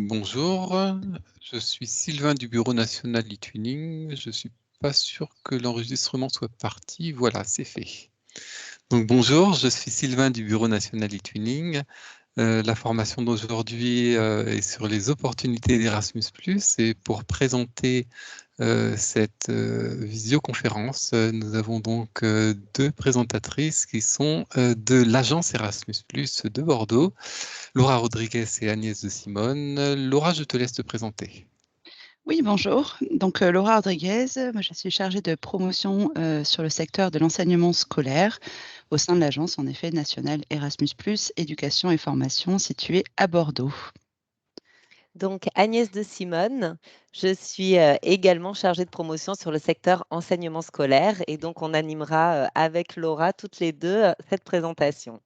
Bonjour, je suis Sylvain du Bureau national e-twinning. Je suis pas sûr que l'enregistrement soit parti. Voilà, c'est fait. Donc bonjour, je suis Sylvain du Bureau national e-twinning. La formation d'aujourd'hui est sur les opportunités d'Erasmus+, et pour présenter cette visioconférence, nous avons donc deux présentatrices qui sont de l'agence Erasmus+, de Bordeaux, Laura Rodriguez et Agnès de Simone. Laura, je te laisse te présenter. Oui, bonjour. Donc, Laura Rodriguez, moi, je suis chargée de promotion sur le secteur de l'enseignement scolaire au sein de l'agence, en effet, nationale Erasmus+, éducation et formation située à Bordeaux. Donc Agnès de Simone, je suis également chargée de promotion sur le secteur enseignement scolaire et donc on animera avec Laura toutes les deux cette présentation.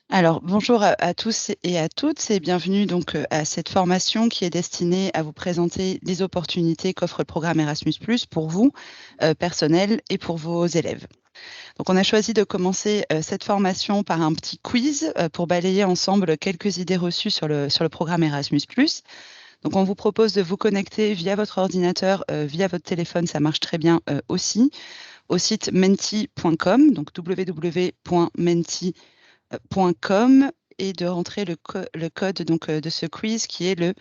Alors, bonjour à tous et à toutes et bienvenue donc à cette formation qui est destinée à vous présenter les opportunités qu'offre le programme Erasmus+, pour vous, personnel, et pour vos élèves. Donc, on a choisi de commencer cette formation par un petit quiz pour balayer ensemble quelques idées reçues sur le programme Erasmus+. Donc, on vous propose de vous connecter via votre ordinateur, via votre téléphone, ça marche très bien aussi, au site menti.com, donc www.menti.com, et de rentrer le code donc, de ce quiz qui est le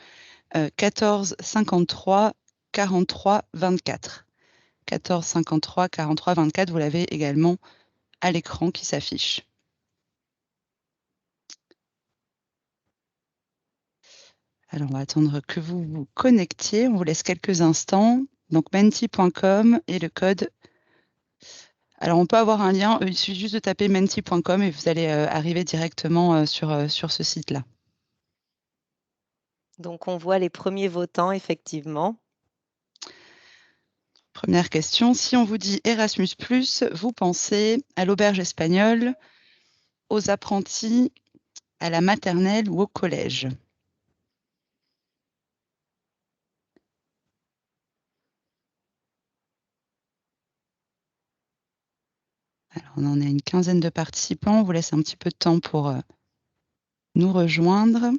14 53 43 24. 14 53 43 24, vous l'avez également à l'écran qui s'affiche. Alors, on va attendre que vous vous connectiez. On vous laisse quelques instants. Donc, menti.com et le code. Alors, on peut avoir un lien. Il suffit juste de taper menti.com et vous allez arriver directement sur ce site-là. Donc on voit les premiers votants, effectivement. Première question. Si on vous dit Erasmus+, vous pensez à l'auberge espagnole, aux apprentis, à la maternelle ou au collège? Alors, on en a une quinzaine de participants. On vous laisse un petit peu de temps pour nous rejoindre.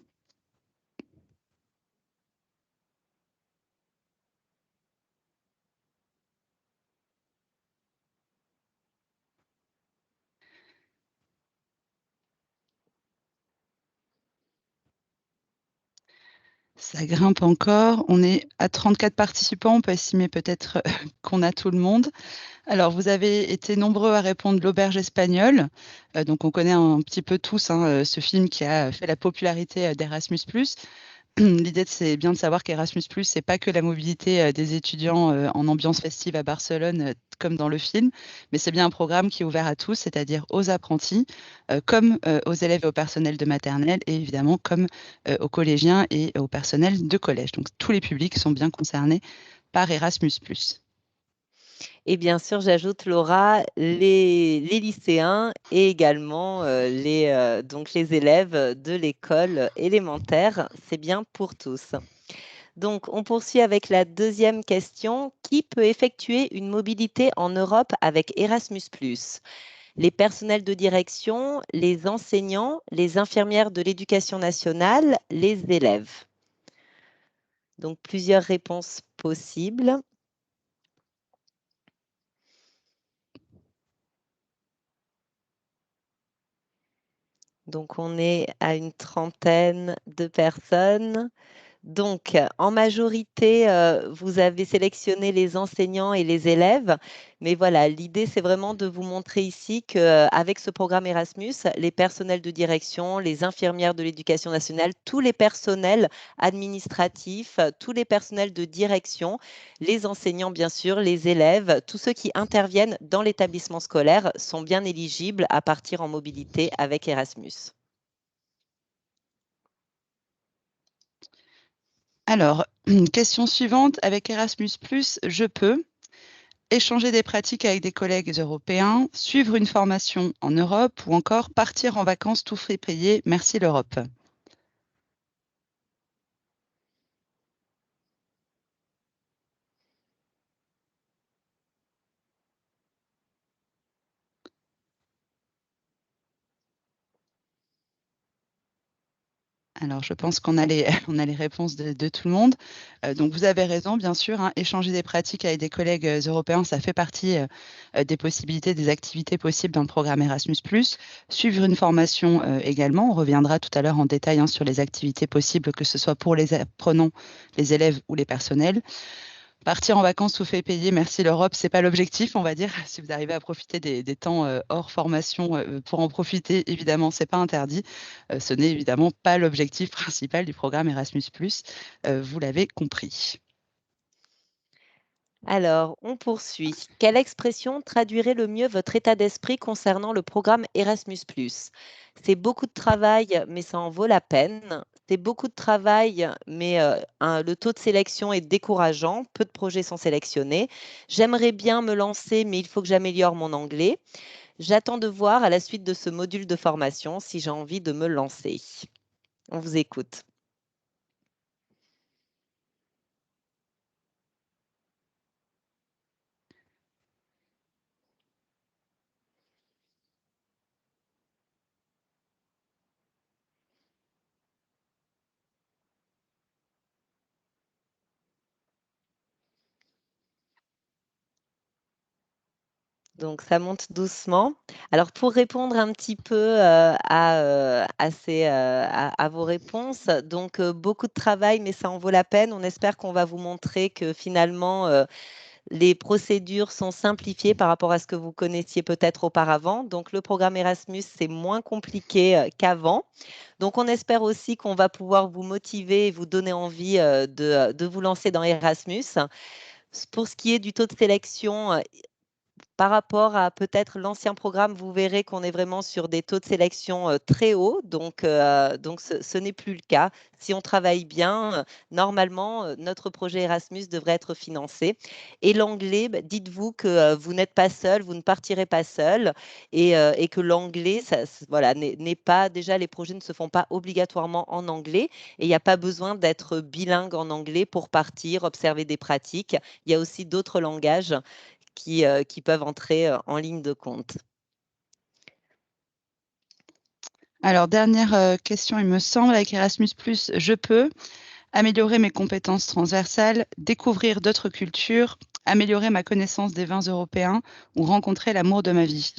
Ça grimpe encore. On est à 34 participants. On peut estimer peut-être qu'on a tout le monde. Alors, vous avez été nombreux à répondre l'auberge espagnole. Donc, on connaît un petit peu tous ce film qui a fait la popularité d'Erasmus+. L'idée, c'est bien de savoir qu'Erasmus+, c'est pas que la mobilité des étudiants en ambiance festive à Barcelone, comme dans le film, mais c'est bien un programme qui est ouvert à tous, c'est-à-dire aux apprentis, comme aux élèves et au personnel de maternelle, et évidemment comme aux collégiens et au personnel de collège. Donc, tous les publics sont bien concernés par Erasmus+. Et bien sûr, j'ajoute, Laura, les lycéens et également donc les élèves de l'école élémentaire. C'est bien pour tous. Donc, on poursuit avec la deuxième question. Qui peut effectuer une mobilité en Europe avec Erasmus+? Les personnels de direction, les enseignants, les infirmières de l'éducation nationale, les élèves. Donc, plusieurs réponses possibles. Donc, on est à une trentaine de personnes. Donc, en majorité, vous avez sélectionné les enseignants et les élèves. Mais voilà, l'idée, c'est vraiment de vous montrer ici qu'avec ce programme Erasmus, les personnels de direction, les infirmières de l'éducation nationale, tous les personnels administratifs, tous les personnels de direction, les enseignants, bien sûr, les élèves, tous ceux qui interviennent dans l'établissement scolaire sont bien éligibles à partir en mobilité avec Erasmus. Alors, question suivante. Avec Erasmus+, je peux échanger des pratiques avec des collègues européens, suivre une formation en Europe ou encore partir en vacances tout frais payé. Merci l'Europe. Alors, je pense qu'on a on a les réponses de tout le monde. Donc, vous avez raison, bien sûr, hein, échanger des pratiques avec des collègues européens, ça fait partie des possibilités, des activités possibles dans le programme Erasmus+. Suivre une formation également. On reviendra tout à l'heure en détail hein, sur les activités possibles, que ce soit pour les apprenants, les élèves ou les personnels. Partir en vacances sous fait payer, merci l'Europe, c'est pas l'objectif, on va dire. Si vous arrivez à profiter des temps hors formation pour en profiter, évidemment, c'est pas interdit. Ce n'est évidemment pas l'objectif principal du programme Erasmus+, vous l'avez compris. Alors, on poursuit. Quelle expression traduirait le mieux votre état d'esprit concernant le programme Erasmus+? C'est beaucoup de travail, mais ça en vaut la peine. C'est beaucoup de travail, mais le taux de sélection est décourageant. Peu de projets sont sélectionnés. J'aimerais bien me lancer, mais il faut que j'améliore mon anglais. J'attends de voir à la suite de ce module de formation si j'ai envie de me lancer. On vous écoute. Donc, ça monte doucement. Alors, pour répondre un petit peu à vos réponses, donc beaucoup de travail, mais ça en vaut la peine. On espère qu'on va vous montrer que finalement, les procédures sont simplifiées par rapport à ce que vous connaissiez peut-être auparavant. Donc, le programme Erasmus, c'est moins compliqué qu'avant. Donc, on espère aussi qu'on va pouvoir vous motiver et vous donner envie de vous lancer dans Erasmus. Pour ce qui est du taux de sélection, par rapport à peut-être l'ancien programme, vous verrez qu'on est vraiment sur des taux de sélection très hauts. Donc ce n'est plus le cas. Si on travaille bien, normalement, notre projet Erasmus devrait être financé. Et l'anglais, bah, dites-vous que vous n'êtes pas seul, vous ne partirez pas seul et que l'anglais, voilà, n'est pas, déjà, les projets ne se font pas obligatoirement en anglais et il n'y a pas besoin d'être bilingue en anglais pour partir, observer des pratiques. Il y a aussi d'autres langages qui peuvent entrer en ligne de compte. Alors, dernière question, il me semble, avec Erasmus+, je peux améliorer mes compétences transversales, découvrir d'autres cultures, améliorer ma connaissance des vins européens ou rencontrer l'amour de ma vie.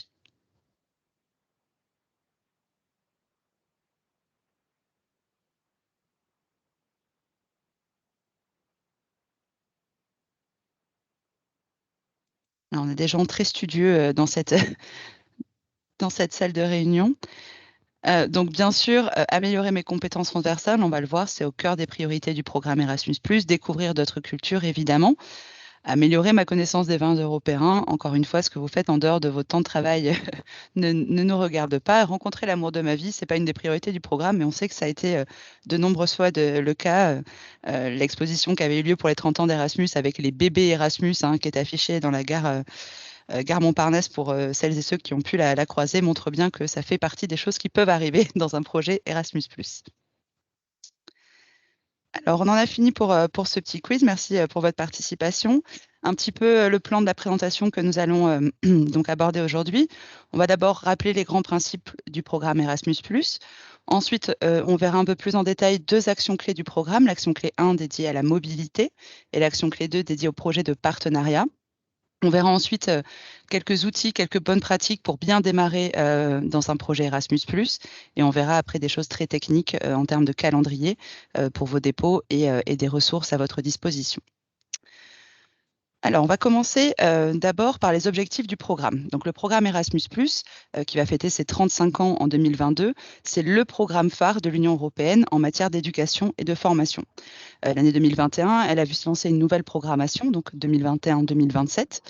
Alors, on a des gens très studieux dans cette, dans cette salle de réunion. Donc, bien sûr, améliorer mes compétences transversales, on va le voir, c'est au cœur des priorités du programme Erasmus+, découvrir d'autres cultures, évidemment. Améliorer ma connaissance des vins européens, encore une fois, ce que vous faites en dehors de votre temps de travail ne nous regarde pas. Rencontrer l'amour de ma vie, ce n'est pas une des priorités du programme, mais on sait que ça a été de nombreuses fois le cas. L'exposition qui avait eu lieu pour les 30 ans d'Erasmus avec les bébés Erasmus hein, qui est affichée dans la gare Montparnasse pour celles et ceux qui ont pu la croiser montre bien que ça fait partie des choses qui peuvent arriver dans un projet Erasmus+. Alors, on en a fini pour ce petit quiz. Merci pour votre participation. Un petit peu le plan de la présentation que nous allons donc aborder aujourd'hui. On va d'abord rappeler les grands principes du programme Erasmus+. Ensuite, on verra un peu plus en détail deux actions clés du programme. L'action clé 1 dédiée à la mobilité et l'action clé 2 dédiée au projet de partenariat. On verra ensuite quelques outils, quelques bonnes pratiques pour bien démarrer dans un projet Erasmus+. Et on verra après des choses très techniques en termes de calendrier pour vos dépôts et des ressources à votre disposition. Alors, on va commencer d'abord par les objectifs du programme. Donc, le programme Erasmus+, qui va fêter ses 35 ans en 2022, c'est le programme phare de l'Union européenne en matière d'éducation et de formation. L'année 2021, elle a vu se lancer une nouvelle programmation, donc 2021-2027.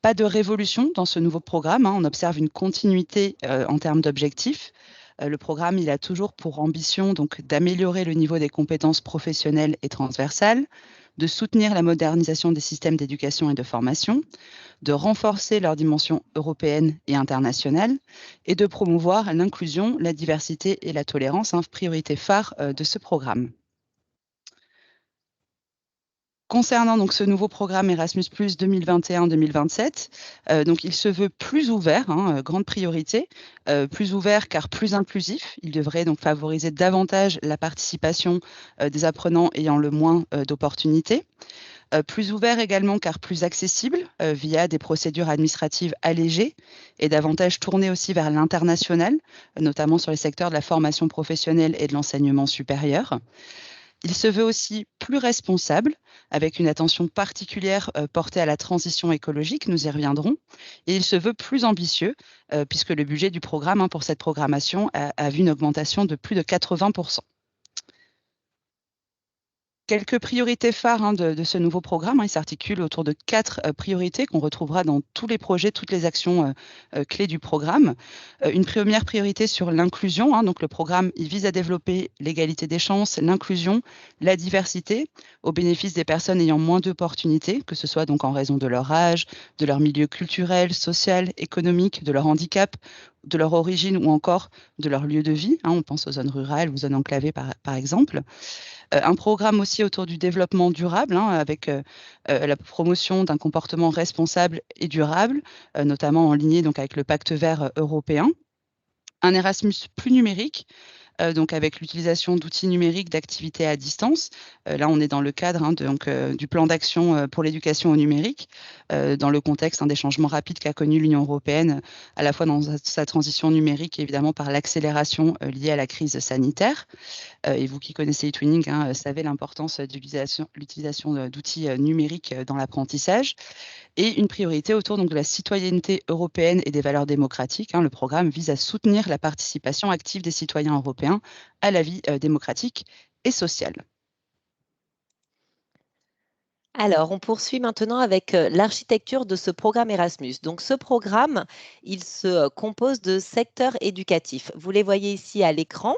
Pas de révolution dans ce nouveau programme, hein, on observe une continuité en termes d'objectifs. Le programme, il a toujours pour ambition donc d'améliorer le niveau des compétences professionnelles et transversales, de soutenir la modernisation des systèmes d'éducation et de formation, de renforcer leur dimension européenne et internationale, et de promouvoir l'inclusion, la diversité et la tolérance, hein, priorité phare de ce programme. Concernant donc ce nouveau programme Erasmus+ 2021-2027, donc il se veut plus ouvert, hein, grande priorité, plus ouvert car plus inclusif. Il devrait donc favoriser davantage la participation des apprenants ayant le moins d'opportunités. Plus ouvert également car plus accessible via des procédures administratives allégées et davantage tourné aussi vers l'international, notamment sur les secteurs de la formation professionnelle et de l'enseignement supérieur. Il se veut aussi plus responsable, avec une attention particulière portée à la transition écologique, nous y reviendrons. Et il se veut plus ambitieux, puisque le budget du programme pour cette programmation a vu une augmentation de plus de 80%. Quelques priorités phares de ce nouveau programme, il s'articule autour de 4 priorités qu'on retrouvera dans tous les projets, toutes les actions clés du programme. Une première priorité sur l'inclusion, donc le programme il vise à développer l'égalité des chances, l'inclusion, la diversité au bénéfice des personnes ayant moins d'opportunités, que ce soit donc en raison de leur âge, de leur milieu culturel, social, économique, de leur handicap, de leur origine ou encore de leur lieu de vie. On pense aux zones rurales ou zones enclavées par exemple. Un programme aussi autour du développement durable, avec la promotion d'un comportement responsable et durable, notamment en lignée donc avec le Pacte vert européen. Un Erasmus plus numérique, donc avec l'utilisation d'outils numériques d'activités à distance. Là, on est dans le cadre du plan d'action pour l'éducation au numérique, dans le contexte des changements rapides qu'a connu l'Union européenne, à la fois dans sa transition numérique et évidemment par l'accélération liée à la crise sanitaire. Et vous qui connaissez eTwinning, savez l'importance de l'utilisation d'outils numériques dans l'apprentissage. Et une priorité autour donc, de la citoyenneté européenne et des valeurs démocratiques. Le programme vise à soutenir la participation active des citoyens européens à la vie démocratique et sociale. Alors, on poursuit maintenant avec l'architecture de ce programme Erasmus. Donc, ce programme, il se compose de secteurs éducatifs. Vous les voyez ici à l'écran.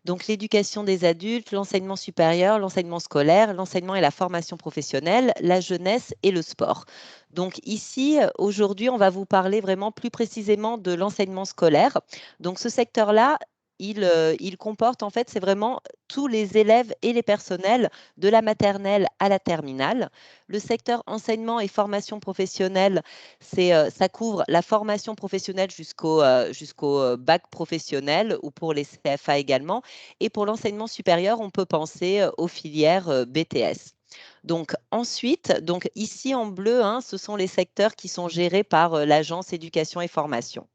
Donc, l'éducation des adultes, l'enseignement supérieur, l'enseignement scolaire, l'enseignement et la formation professionnelle, la jeunesse et le sport. Donc, ici, aujourd'hui, on va vous parler vraiment plus précisément de l'enseignement scolaire. Donc, ce secteur-là, il comporte, en fait, c'est vraiment tous les élèves et les personnels de la maternelle à la terminale. Le secteur enseignement et formation professionnelle, ça couvre la formation professionnelle jusqu'au bac professionnel ou pour les CFA également. Et pour l'enseignement supérieur, on peut penser aux filières BTS. Donc ensuite, donc ici en bleu, ce sont les secteurs qui sont gérés par l'agence éducation et formation.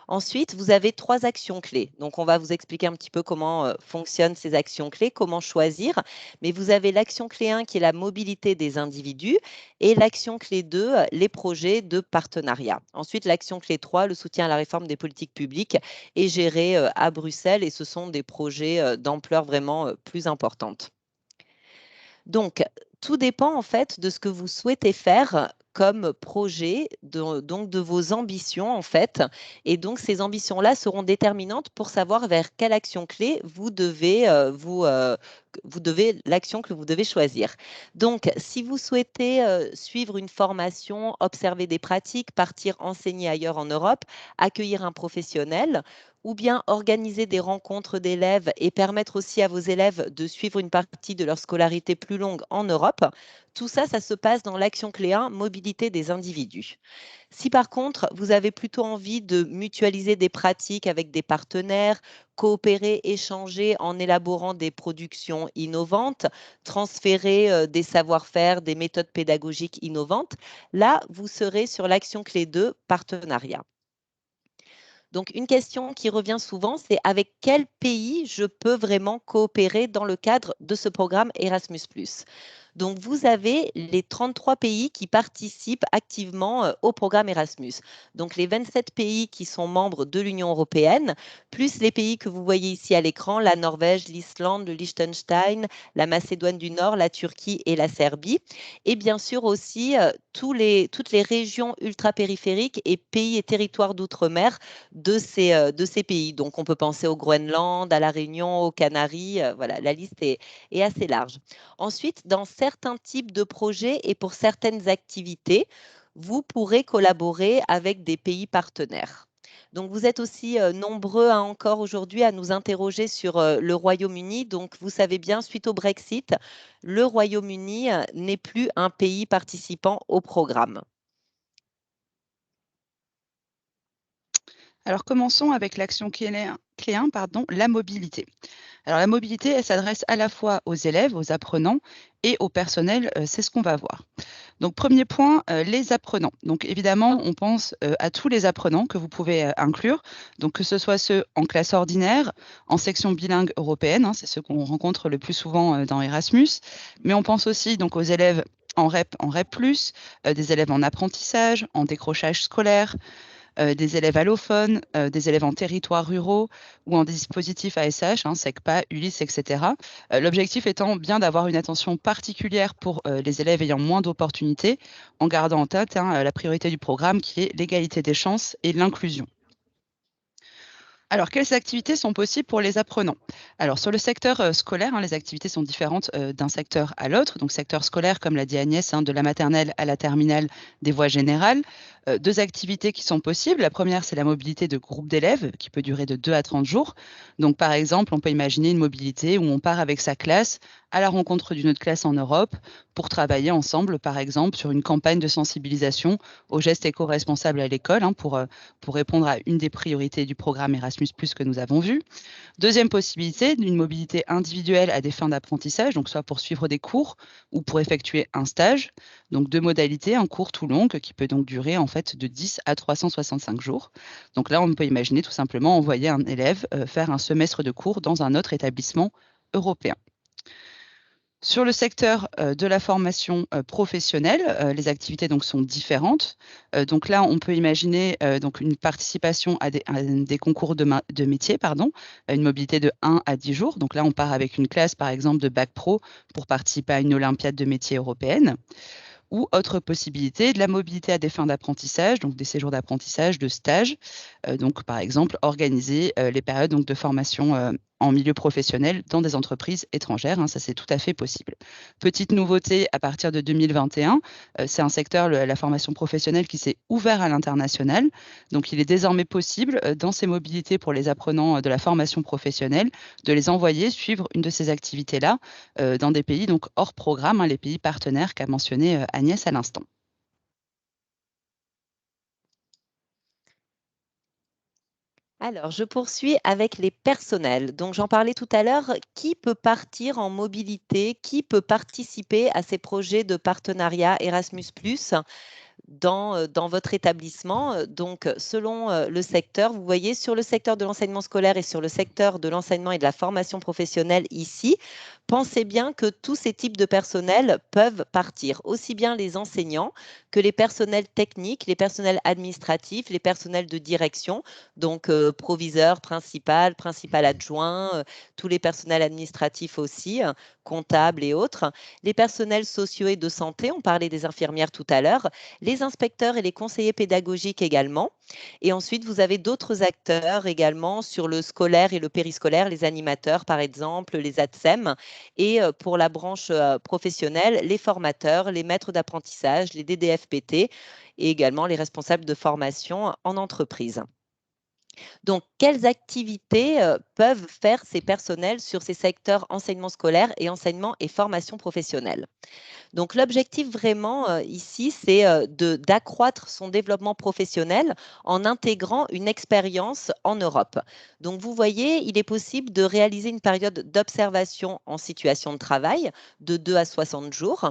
Ensuite, vous avez 3 actions clés. Donc, on va vous expliquer un petit peu comment fonctionnent ces actions clés, comment choisir. Mais vous avez l'action clé 1 qui est la mobilité des individus et l'action clé 2, les projets de partenariat. Ensuite, l'action clé 3, le soutien à la réforme des politiques publiques est géré à Bruxelles et ce sont des projets d'ampleur vraiment plus importante. Donc, tout dépend en fait de ce que vous souhaitez faire comme projet, donc de vos ambitions en fait. Et donc, ces ambitions-là seront déterminantes pour savoir vers quelle action clé vous devez, l'action que vous devez choisir. Donc, si vous souhaitez suivre une formation, observer des pratiques, partir enseigner ailleurs en Europe, accueillir un professionnel, ou bien organiser des rencontres d'élèves et permettre aussi à vos élèves de suivre une partie de leur scolarité plus longue en Europe. Tout ça, ça se passe dans l'action clé 1, mobilité des individus. Si par contre, vous avez plutôt envie de mutualiser des pratiques avec des partenaires, coopérer, échanger en élaborant des productions innovantes, transférer des savoir-faire, des méthodes pédagogiques innovantes, là, vous serez sur l'action clé 2, partenariat. Donc, une question qui revient souvent, c'est avec quel pays je peux vraiment coopérer dans le cadre de ce programme Erasmus+. Donc, vous avez les 33 pays qui participent activement au programme Erasmus. Donc, les 27 pays qui sont membres de l'Union européenne, plus les pays que vous voyez ici à l'écran, la Norvège, l'Islande, le Liechtenstein, la Macédoine du Nord, la Turquie et la Serbie. Et bien sûr aussi toutes les régions ultra-périphériques et pays et territoires d'outre-mer de ces pays. Donc, on peut penser au Groenland, à la Réunion, aux Canaries. Voilà, la liste est assez large. Ensuite, dans certains types de projets et pour certaines activités, vous pourrez collaborer avec des pays partenaires. Donc, vous êtes aussi nombreux encore aujourd'hui à nous interroger sur le Royaume-Uni. Donc, vous savez bien, suite au Brexit, le Royaume-Uni n'est plus un pays participant au programme. Alors commençons avec l'action clé 1, la mobilité. Alors la mobilité, elle s'adresse à la fois aux élèves, aux apprenants et au personnel, c'est ce qu'on va voir. Donc premier point, les apprenants. Donc évidemment, on pense à tous les apprenants que vous pouvez inclure, donc que ce soit ceux en classe ordinaire, en section bilingue européenne, hein, c'est ceux qu'on rencontre le plus souvent dans Erasmus, mais on pense aussi donc aux élèves en REP+, des élèves en apprentissage, en décrochage scolaire, des élèves allophones, des élèves en territoires ruraux ou en dispositif ASH, hein, SECPA, Ulysse, etc. L'objectif étant bien d'avoir une attention particulière pour les élèves ayant moins d'opportunités, en gardant en tête la priorité du programme qui est l'égalité des chances et l'inclusion. Alors, quelles activités sont possibles pour les apprenants? Alors, sur le secteur scolaire, hein, les activités sont différentes d'un secteur à l'autre. Donc, secteur scolaire, comme l'a dit Agnès, hein, de la maternelle à la terminale des voies générales. Deux activités qui sont possibles. La première, c'est la mobilité de groupes d'élèves qui peut durer de 2 à 30 jours. Donc, par exemple, on peut imaginer une mobilité où on part avec sa classe à la rencontre d'une autre classe en Europe pour travailler ensemble, par exemple, sur une campagne de sensibilisation aux gestes éco-responsables à l'école, hein, pour répondre à une des priorités du programme Erasmus+, que nous avons vu. Deuxième possibilité, d'une mobilité individuelle à des fins d'apprentissage, donc soit pour suivre des cours ou pour effectuer un stage. Donc deux modalités, un cours tout long qui peut donc durer en fait de 10 à 365 jours. Donc là, on peut imaginer tout simplement envoyer un élève faire un semestre de cours dans un autre établissement européen. Sur le secteur de la formation professionnelle, les activités donc sont différentes. Donc là, on peut imaginer donc une participation à des concours de métiers, une mobilité de 1 à 10 jours. Donc là, on part avec une classe, par exemple, de bac pro pour participer à une olympiade de métiers européenne. Ou autre possibilité, de la mobilité à des fins d'apprentissage, donc des séjours d'apprentissage, de stage. Donc, par exemple, organiser les périodes donc, de formation en milieu professionnel dans des entreprises étrangères. Hein, ça, c'est tout à fait possible. Petite nouveauté à partir de 2021, c'est un secteur, la formation professionnelle, qui s'est ouvert à l'international. Donc, il est désormais possible, dans ces mobilités pour les apprenants de la formation professionnelle, de les envoyer suivre une de ces activités-là dans des pays donc hors programme, hein, les pays partenaires qu'a mentionné Agnès à l'instant. Alors, je poursuis avec les personnels. Donc, j'en parlais tout à l'heure. Qui peut partir en mobilité? Qui peut participer à ces projets de partenariat Erasmus+, dans votre établissement? Donc, selon le secteur, vous voyez, sur le secteur de l'enseignement scolaire et sur le secteur de l'enseignement et de la formation professionnelle ici, pensez bien que tous ces types de personnels peuvent partir, aussi bien les enseignants que les personnels techniques, les personnels administratifs, les personnels de direction, donc proviseur, principal adjoint, tous les personnels administratifs aussi, comptables et autres, les personnels sociaux et de santé, on parlait des infirmières tout à l'heure, les inspecteurs et les conseillers pédagogiques également. Et ensuite, vous avez d'autres acteurs également sur le scolaire et le périscolaire, les animateurs par exemple, les ATSEM, et pour la branche professionnelle, les formateurs, les maîtres d'apprentissage, les DDFPT et également les responsables de formation en entreprise. Donc, quelles activités peuvent faire ces personnels sur ces secteurs enseignement scolaire et enseignement et formation professionnelle? Donc, l'objectif vraiment ici, c'est d'accroître son développement professionnel en intégrant une expérience en Europe. Donc, vous voyez, il est possible de réaliser une période d'observation en situation de travail de 2 à 60 jours.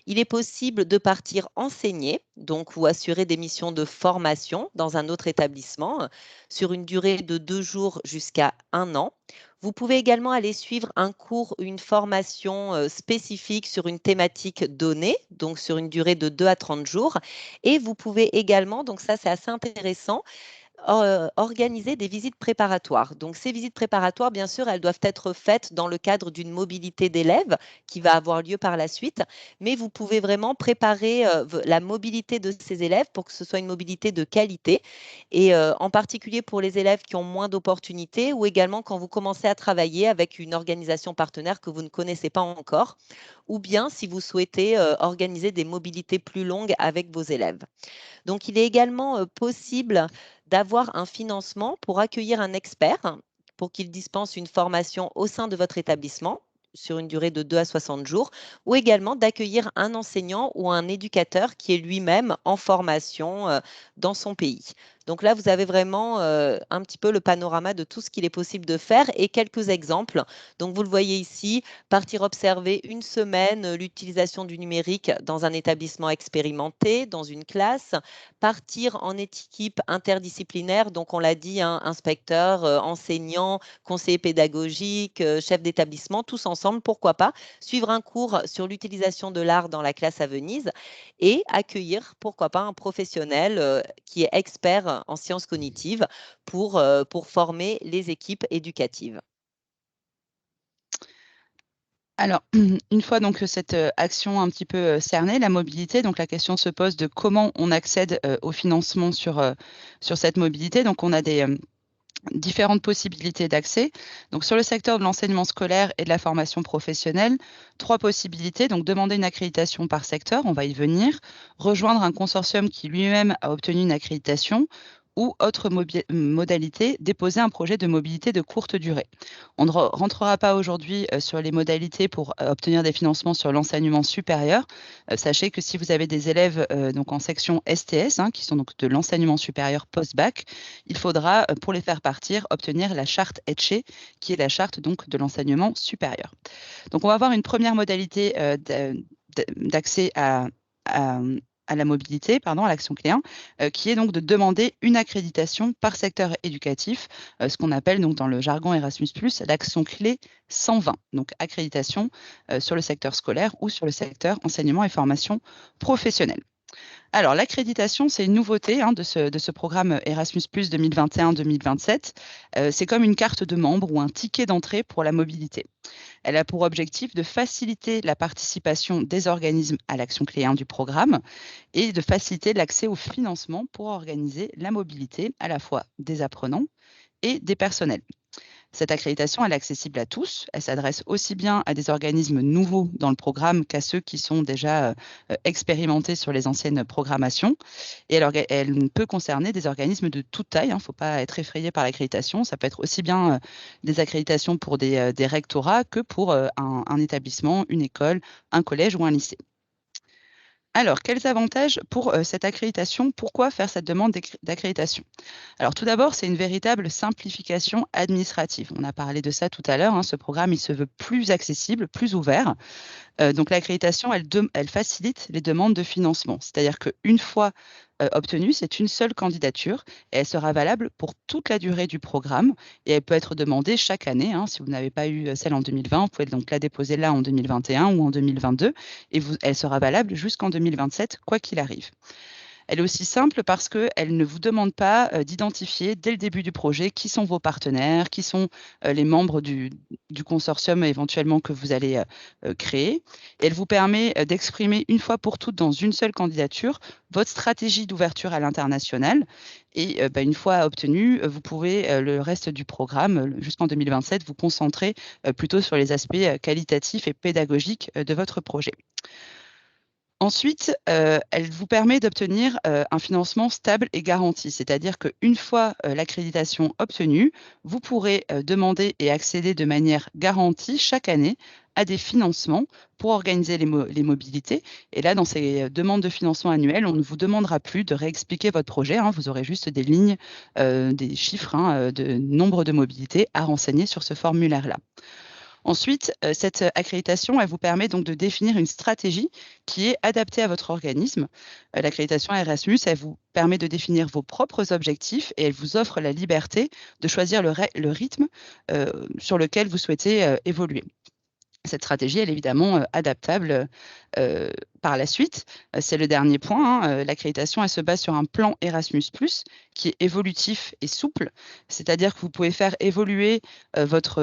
Il est possible de partir enseigner, donc ou assurer des missions de formation dans un autre établissement sur une durée de 2 jours jusqu'à 1 an. Vous pouvez également aller suivre un cours ou une formation spécifique sur une thématique donnée, donc sur une durée de 2 à 30 jours. Et vous pouvez également, donc ça c'est assez intéressant, organiser des visites préparatoires. Donc, ces visites préparatoires, bien sûr, elles doivent être faites dans le cadre d'une mobilité d'élèves qui va avoir lieu par la suite, mais vous pouvez vraiment préparer la mobilité de ces élèves pour que ce soit une mobilité de qualité et en particulier pour les élèves qui ont moins d'opportunités ou également quand vous commencez à travailler avec une organisation partenaire que vous ne connaissez pas encore ou bien si vous souhaitez organiser des mobilités plus longues avec vos élèves. Donc, il est également possible d'avoir un financement pour accueillir un expert pour qu'il dispense une formation au sein de votre établissement sur une durée de 2 à 60 jours, ou également d'accueillir un enseignant ou un éducateur qui est lui-même en formation dans son pays. Donc là, vous avez vraiment un petit peu le panorama de tout ce qu'il est possible de faire et quelques exemples. Donc vous le voyez ici, partir observer une semaine l'utilisation du numérique dans un établissement expérimenté, dans une classe, partir en équipe interdisciplinaire, donc on l'a dit, hein, inspecteur, enseignant, conseiller pédagogique, chef d'établissement, tous ensemble, pourquoi pas, suivre un cours sur l'utilisation de l'art dans la classe à Venise et accueillir, pourquoi pas, un professionnel qui est expert en sciences cognitives pour former les équipes éducatives. Alors, une fois donc cette action un petit peu cernée, la mobilité, donc la question se pose de comment on accède au financement sur cette mobilité. Donc, on a des différentes possibilités d'accès. Donc, sur le secteur de l'enseignement scolaire et de la formation professionnelle, 3 possibilités. Donc, demander une accréditation par secteur, on va y venir, rejoindre un consortium qui lui-même a obtenu une accréditation, ou autre modalité, déposer un projet de mobilité de courte durée. On ne rentrera pas aujourd'hui sur les modalités pour obtenir des financements sur l'enseignement supérieur. Sachez que si vous avez des élèves donc en section STS, hein, qui sont donc de l'enseignement supérieur post-bac, il faudra, pour les faire partir, obtenir la charte ETCHE, qui est la charte donc de l'enseignement supérieur. Donc, on va avoir une première modalité d'accès à la mobilité, à l'action clé 1, qui est donc de demander une accréditation par secteur éducatif, ce qu'on appelle donc dans le jargon Erasmus+, l'action clé 120, donc accréditation sur le secteur scolaire ou sur le secteur enseignement et formation professionnelle. Alors, l'accréditation, c'est une nouveauté de ce programme Erasmus+ 2021-2027. C'est comme une carte de membre ou un ticket d'entrée pour la mobilité. Elle a pour objectif de faciliter la participation des organismes à l'action clé 1 du programme et de faciliter l'accès au financement pour organiser la mobilité à la fois des apprenants et des personnels. Cette accréditation, elle est accessible à tous. Elle s'adresse aussi bien à des organismes nouveaux dans le programme qu'à ceux qui sont déjà expérimentés sur les anciennes programmations. Et elle peut concerner des organismes de toute taille. Il ne faut pas être effrayé par l'accréditation. Ça peut être aussi bien des accréditations pour des rectorats que pour un établissement, une école, un collège ou un lycée. Alors, quels avantages pour cette accréditation? Pourquoi faire cette demande d'accréditation? Alors, tout d'abord, c'est une véritable simplification administrative. On a parlé de ça tout à l'heure. Ce programme, il se veut plus accessible, plus ouvert. Donc, l'accréditation, elle facilite les demandes de financement. C'est-à-dire qu'une fois obtenue, c'est une seule candidature et elle sera valable pour toute la durée du programme et elle peut être demandée chaque année. Si vous n'avez pas eu celle en 2020, vous pouvez donc la déposer là en 2021 ou en 2022 et elle sera valable jusqu'en 2027, quoi qu'il arrive. Elle est aussi simple parce qu'elle ne vous demande pas d'identifier dès le début du projet qui sont vos partenaires, qui sont les membres du consortium éventuellement que vous allez créer. Et elle vous permet d'exprimer une fois pour toutes dans une seule candidature votre stratégie d'ouverture à l'international. Et une fois obtenue, vous pouvez le reste du programme, jusqu'en 2027, vous concentrer plutôt sur les aspects qualitatifs et pédagogiques de votre projet. Ensuite, elle vous permet d'obtenir un financement stable et garanti. C'est-à-dire qu'une fois l'accréditation obtenue, vous pourrez demander et accéder de manière garantie chaque année à des financements pour organiser les mobilités. Et là, dans ces demandes de financement annuelles, on ne vous demandera plus de réexpliquer votre projet. Vous aurez juste des lignes, des chiffres de nombre de mobilités à renseigner sur ce formulaire-là. Ensuite, cette accréditation, elle vous permet donc de définir une stratégie qui est adaptée à votre organisme. L'accréditation Erasmus, elle vous permet de définir vos propres objectifs et elle vous offre la liberté de choisir le rythme sur lequel vous souhaitez évoluer. Cette stratégie, elle est évidemment adaptable par la suite. C'est le dernier point. L'accréditation, elle se base sur un plan Erasmus+, qui est évolutif et souple. C'est-à-dire que vous pouvez faire évoluer votre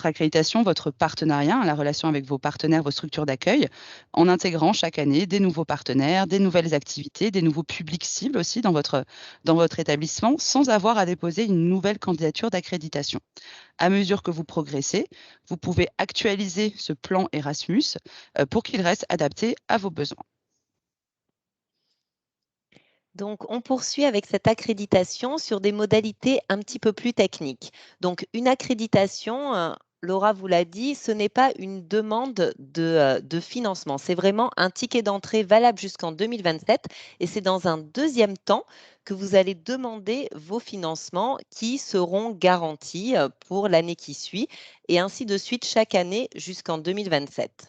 accréditation, votre partenariat, la relation avec vos partenaires, vos structures d'accueil, en intégrant chaque année des nouveaux partenaires, des nouvelles activités, des nouveaux publics cibles aussi dans votre établissement, sans avoir à déposer une nouvelle candidature d'accréditation. À mesure que vous progressez, vous pouvez actualiser ce plan Erasmus pour qu'il reste adapté à vos besoins. Donc, on poursuit avec cette accréditation sur des modalités un petit peu plus techniques. Donc, une accréditation, Laura vous l'a dit, ce n'est pas une demande de financement. C'est vraiment un ticket d'entrée valable jusqu'en 2027 et c'est dans un deuxième temps que vous allez demander vos financements qui seront garantis pour l'année qui suit et ainsi de suite chaque année jusqu'en 2027.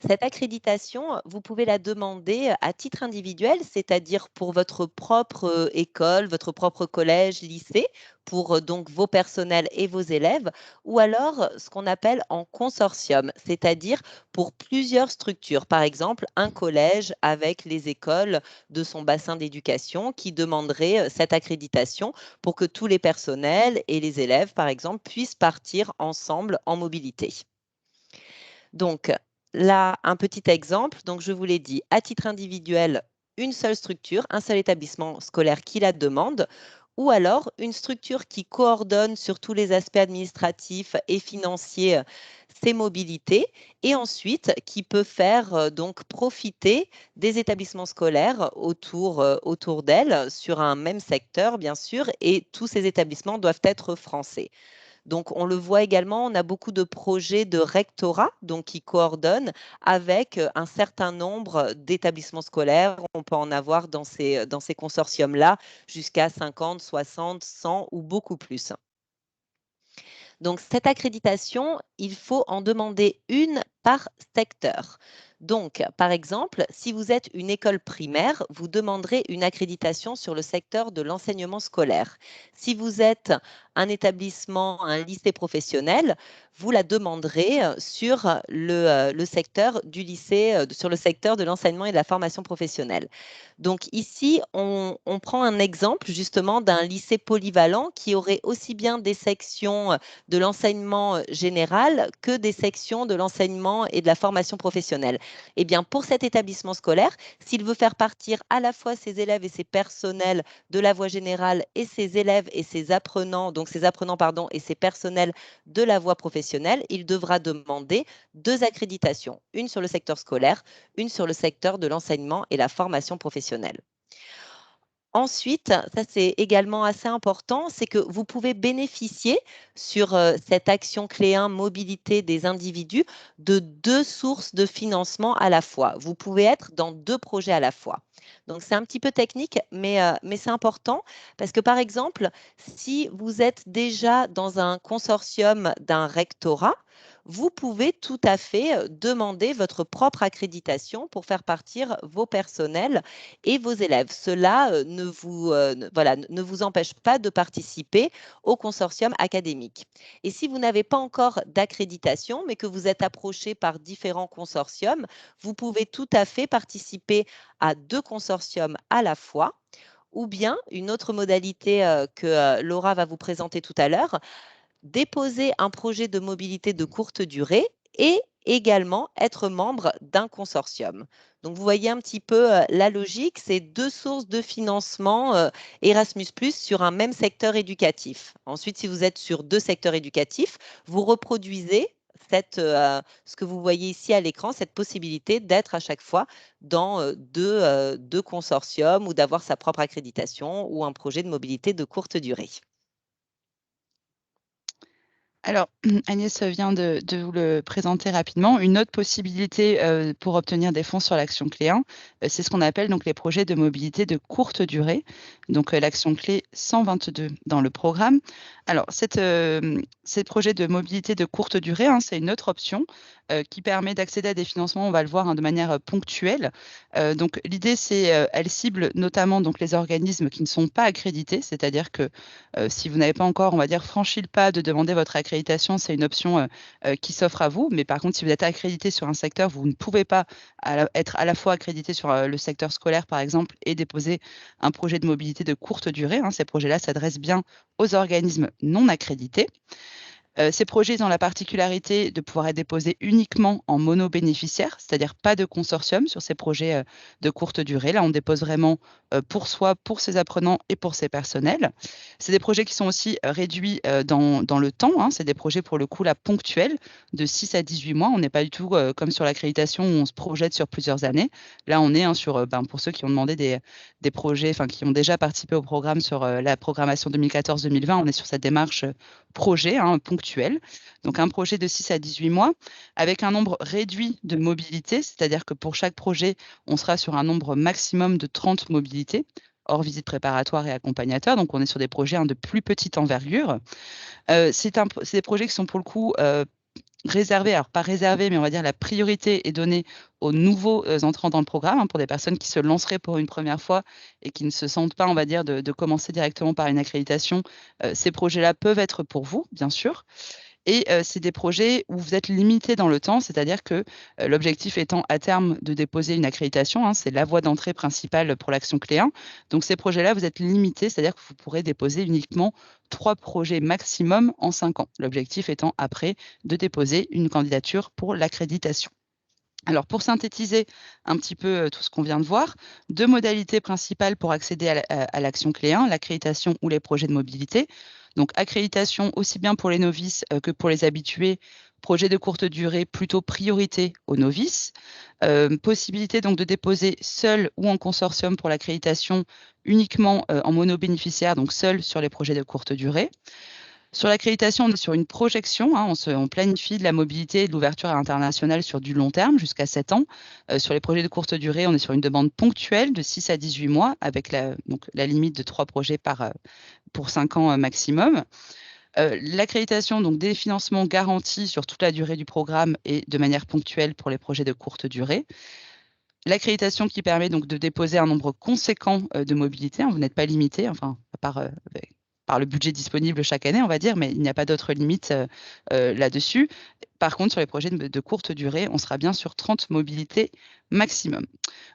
Cette accréditation, vous pouvez la demander à titre individuel, c'est-à-dire pour votre propre école, votre propre collège, lycée, pour donc vos personnels et vos élèves, ou alors ce qu'on appelle en consortium, c'est-à-dire pour plusieurs structures. Par exemple, un collège avec les écoles de son bassin d'éducation qui demanderait cette accréditation pour que tous les personnels et les élèves, par exemple, puissent partir ensemble en mobilité. Donc là, un petit exemple. Donc je vous l'ai dit, à titre individuel, une seule structure, un seul établissement scolaire qui la demande, ou alors une structure qui coordonne sur tous les aspects administratifs et financiers ses mobilités, et ensuite qui peut faire donc profiter des établissements scolaires autour d'elle sur un même secteur, bien sûr, et tous ces établissements doivent être français. Donc, on le voit également, on a beaucoup de projets de rectorat donc qui coordonnent avec un certain nombre d'établissements scolaires. On peut en avoir dans ces consortiums-là jusqu'à 50, 60, 100 ou beaucoup plus. Donc, cette accréditation, il faut en demander une par secteur. Donc, par exemple, si vous êtes une école primaire, vous demanderez une accréditation sur le secteur de l'enseignement scolaire. Si vous êtes un établissement, un lycée professionnel, vous la demanderez sur le secteur du lycée, sur le secteur de l'enseignement et de la formation professionnelle. Donc ici, on prend un exemple justement d'un lycée polyvalent qui aurait aussi bien des sections de l'enseignement général que des sections de l'enseignement et de la formation professionnelle. Eh bien, pour cet établissement scolaire, s'il veut faire partir à la fois ses élèves et ses personnels de la voie générale et ses élèves et ses apprenants, donc ses apprenants, pardon, et ses personnels de la voie professionnelle, il devra demander 2 accréditations, une sur le secteur scolaire, une sur le secteur de l'enseignement et la formation professionnelle. Ensuite, ça c'est également assez important, c'est que vous pouvez bénéficier sur cette action clé 1 mobilité des individus de 2 sources de financement à la fois. Vous pouvez être dans 2 projets à la fois. Donc c'est un petit peu technique, mais c'est important parce que par exemple, si vous êtes déjà dans un consortium d'un rectorat, vous pouvez tout à fait demander votre propre accréditation pour faire partir vos personnels et vos élèves. Cela ne vous empêche pas de participer au consortium académique. Et si vous n'avez pas encore d'accréditation, mais que vous êtes approché par différents consortiums, vous pouvez tout à fait participer à 2 consortiums à la fois, ou bien une autre modalité que Laura va vous présenter tout à l'heure, déposer un projet de mobilité de courte durée et également être membre d'un consortium. Donc, vous voyez un petit peu la logique, c'est 2 sources de financement Erasmus+ sur un même secteur éducatif. Ensuite, si vous êtes sur 2 secteurs éducatifs, vous reproduisez ce que vous voyez ici à l'écran, cette possibilité d'être à chaque fois dans deux consortiums ou d'avoir sa propre accréditation ou un projet de mobilité de courte durée. Alors, Agnès vient de vous le présenter rapidement. Une autre possibilité, pour obtenir des fonds sur l'action clé 1, c'est ce qu'on appelle donc les projets de mobilité de courte durée, donc l'action clé 122 dans le programme. Alors ces projets de mobilité de courte durée, hein, c'est une autre option, qui permet d'accéder à des financements, on va le voir, hein, de manière ponctuelle. Donc l'idée, c'est, elle cible notamment donc les organismes qui ne sont pas accrédités, c'est-à-dire que, si vous n'avez pas encore, on va dire, franchi le pas de demander votre accréditation, c'est une option qui s'offre à vous. Mais par contre, si vous êtes accrédité sur un secteur, vous ne pouvez pas être à la fois accrédité sur le secteur scolaire, par exemple, et déposer un projet de mobilité de courte durée, hein. Ces projets-là s'adressent bien aux organismes non accrédités. Ces projets ils ont la particularité de pouvoir être déposés uniquement en monobénéficiaire, c'est-à-dire pas de consortium sur ces projets de courte durée. Là, on dépose vraiment pour soi, pour ses apprenants et pour ses personnels. C'est des projets qui sont aussi réduits dans le temps, hein. C'est des projets pour le coup là ponctuels de 6 à 18 mois. On n'est pas du tout comme sur l'accréditation où on se projette sur plusieurs années. Là, on est sur, pour ceux qui ont demandé des projets, enfin qui ont déjà participé au programme sur la programmation 2014-2020, on est sur cette démarche projet ponctuel. Donc un projet de 6 à 18 mois avec un nombre réduit de mobilités, c'est-à-dire que pour chaque projet, on sera sur un nombre maximum de 30 mobilités, hors visite préparatoire et accompagnateur. Donc on est sur des projets de plus petite envergure. C'est des projets qui sont pour le coup réservés, alors pas réservés, mais on va dire la priorité est donnée aux nouveaux entrants dans le programme, pour des personnes qui se lanceraient pour une première fois et qui ne se sentent pas, on va dire, de commencer directement par une accréditation. Ces projets-là peuvent être pour vous, bien sûr. Et c'est des projets où vous êtes limité dans le temps, c'est-à-dire que l'objectif étant à terme de déposer une accréditation, hein, c'est la voie d'entrée principale pour l'action clé 1. Donc ces projets-là, vous êtes limité, c'est-à-dire que vous pourrez déposer uniquement 3 projets maximum en 5 ans. L'objectif étant après de déposer une candidature pour l'accréditation. Alors, pour synthétiser un petit peu tout ce qu'on vient de voir, 2 modalités principales pour accéder à l'action clé 1, l'accréditation ou les projets de mobilité. Donc, accréditation aussi bien pour les novices que pour les habitués, projet de courte durée, plutôt priorité aux novices. Possibilité donc de déposer seul ou en consortium pour l'accréditation, uniquement en monobénéficiaire, donc seul sur les projets de courte durée. Sur l'accréditation, on est sur une projection, hein, on planifie de la mobilité et de l'ouverture à l'international sur du long terme, jusqu'à 7 ans. Sur les projets de courte durée, on est sur une demande ponctuelle de 6 à 18 mois, avec la limite de 3 projets pour 5 ans maximum. L'accréditation, donc des financements garantis sur toute la durée du programme et de manière ponctuelle pour les projets de courte durée. L'accréditation qui permet donc de déposer un nombre conséquent de mobilité, hein, vous n'êtes pas limité, enfin, à part par le budget disponible chaque année, on va dire, mais il n'y a pas d'autre limite là-dessus. Par contre, sur les projets de courte durée, on sera bien sur 30 mobilités maximum.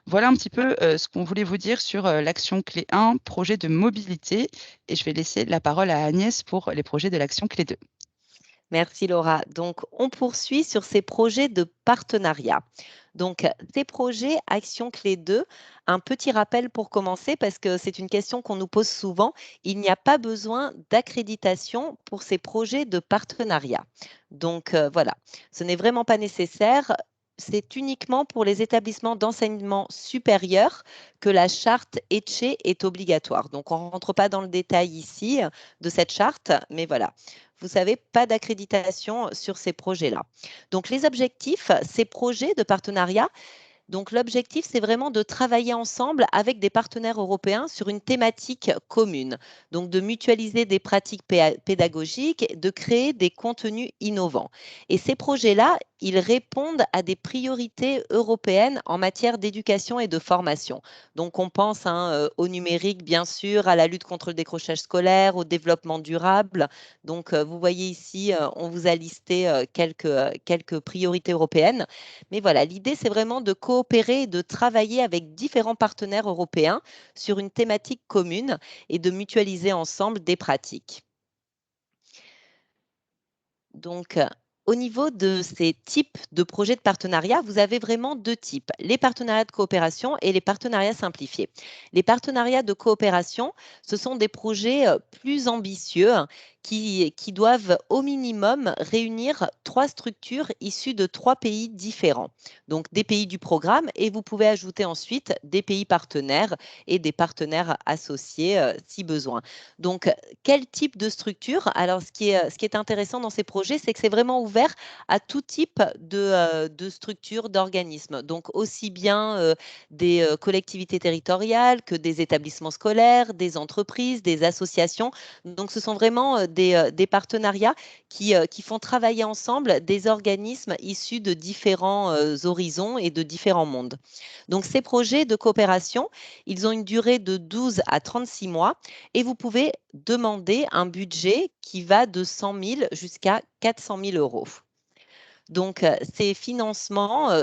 Voilà un petit peu ce qu'on voulait vous dire sur l'action clé 1, projet de mobilité. Et je vais laisser la parole à Agnès pour les projets de l'action clé 2. Merci Laura. Donc, on poursuit sur ces projets de partenariat. Donc, ces projets Action Clé 2, un petit rappel pour commencer parce que c'est une question qu'on nous pose souvent. Il n'y a pas besoin d'accréditation pour ces projets de partenariat. Donc, voilà, ce n'est vraiment pas nécessaire. C'est uniquement pour les établissements d'enseignement supérieur que la charte ECHE est obligatoire. Donc, on ne rentre pas dans le détail ici de cette charte, mais voilà. Vous savez, pas d'accréditation sur ces projets-là. Donc, les objectifs, ces projets de partenariat, donc l'objectif, c'est vraiment de travailler ensemble avec des partenaires européens sur une thématique commune. Donc, de mutualiser des pratiques pédagogiques, de créer des contenus innovants. Et ces projets-là, ils répondent à des priorités européennes en matière d'éducation et de formation. Donc, on pense au numérique, bien sûr, à la lutte contre le décrochage scolaire, au développement durable. Donc, vous voyez ici, on vous a listé quelques priorités européennes. Mais voilà, l'idée, c'est vraiment de coopérer et de travailler avec différents partenaires européens sur une thématique commune et de mutualiser ensemble des pratiques. Donc, au niveau de ces types de projets de partenariat, vous avez vraiment 2 types, les partenariats de coopération et les partenariats simplifiés. Les partenariats de coopération, ce sont des projets plus ambitieux qui doivent au minimum réunir 3 structures issues de 3 pays différents. Donc, des pays du programme et vous pouvez ajouter ensuite des pays partenaires et des partenaires associés si besoin. Donc, quel type de structure? Alors, ce qui est intéressant dans ces projets, c'est que c'est vraiment ouvert à tout type de structures, d'organismes. Donc, aussi bien des collectivités territoriales que des établissements scolaires, des entreprises, des associations. Donc, ce sont vraiment des partenariats qui font travailler ensemble des organismes issus de différents horizons et de différents mondes. Donc, ces projets de coopération, ils ont une durée de 12 à 36 mois et vous pouvez demander un budget qui va de 100 000 jusqu'à 400 000 euros. Donc, les financements,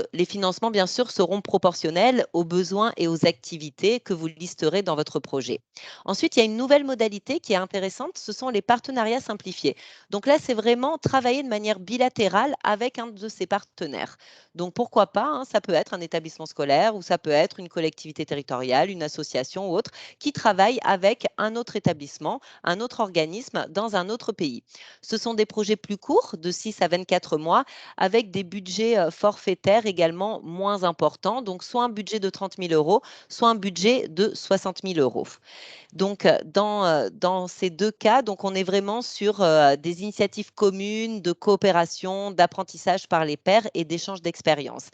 bien sûr, seront proportionnels aux besoins et aux activités que vous listerez dans votre projet. Ensuite, il y a une nouvelle modalité qui est intéressante, ce sont les partenariats simplifiés. Donc là, c'est vraiment travailler de manière bilatérale avec un de ses partenaires. Donc, pourquoi pas, hein, ça peut être un établissement scolaire ou ça peut être une collectivité territoriale, une association ou autre, qui travaille avec un autre établissement, un autre organisme dans un autre pays. Ce sont des projets plus courts, de 6 à 24 mois, avec des budgets forfaitaires également moins importants, donc soit un budget de 30 000 euros, soit un budget de 60 000 euros. Donc, dans ces deux cas, donc on est vraiment sur des initiatives communes de coopération, d'apprentissage par les pairs et d'échange d'expériences.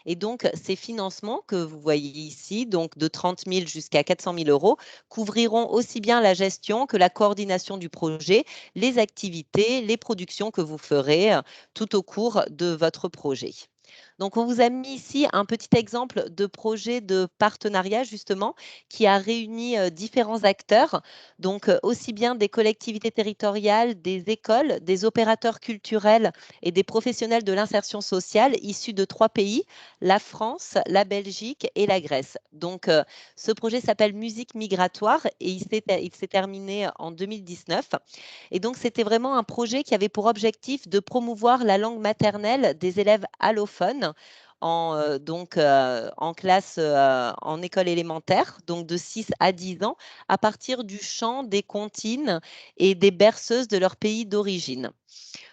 Et donc, ces financements que vous voyez ici, donc de 30 000 jusqu'à 400 000 euros, couvriront aussi bien la gestion que la coordination du projet, les activités, les productions que vous ferez tout au cours de votre projet. Donc, on vous a mis ici un petit exemple de projet de partenariat, justement, qui a réuni différents acteurs, donc aussi bien des collectivités territoriales, des écoles, des opérateurs culturels et des professionnels de l'insertion sociale issus de 3 pays, la France, la Belgique et la Grèce. Donc, ce projet s'appelle Musique migratoire et il s'est terminé en 2019. Et donc, c'était vraiment un projet qui avait pour objectif de promouvoir la langue maternelle des élèves allophones en classe, en école élémentaire, donc de 6 à 10 ans, à partir du chant des comptines et des berceuses de leur pays d'origine.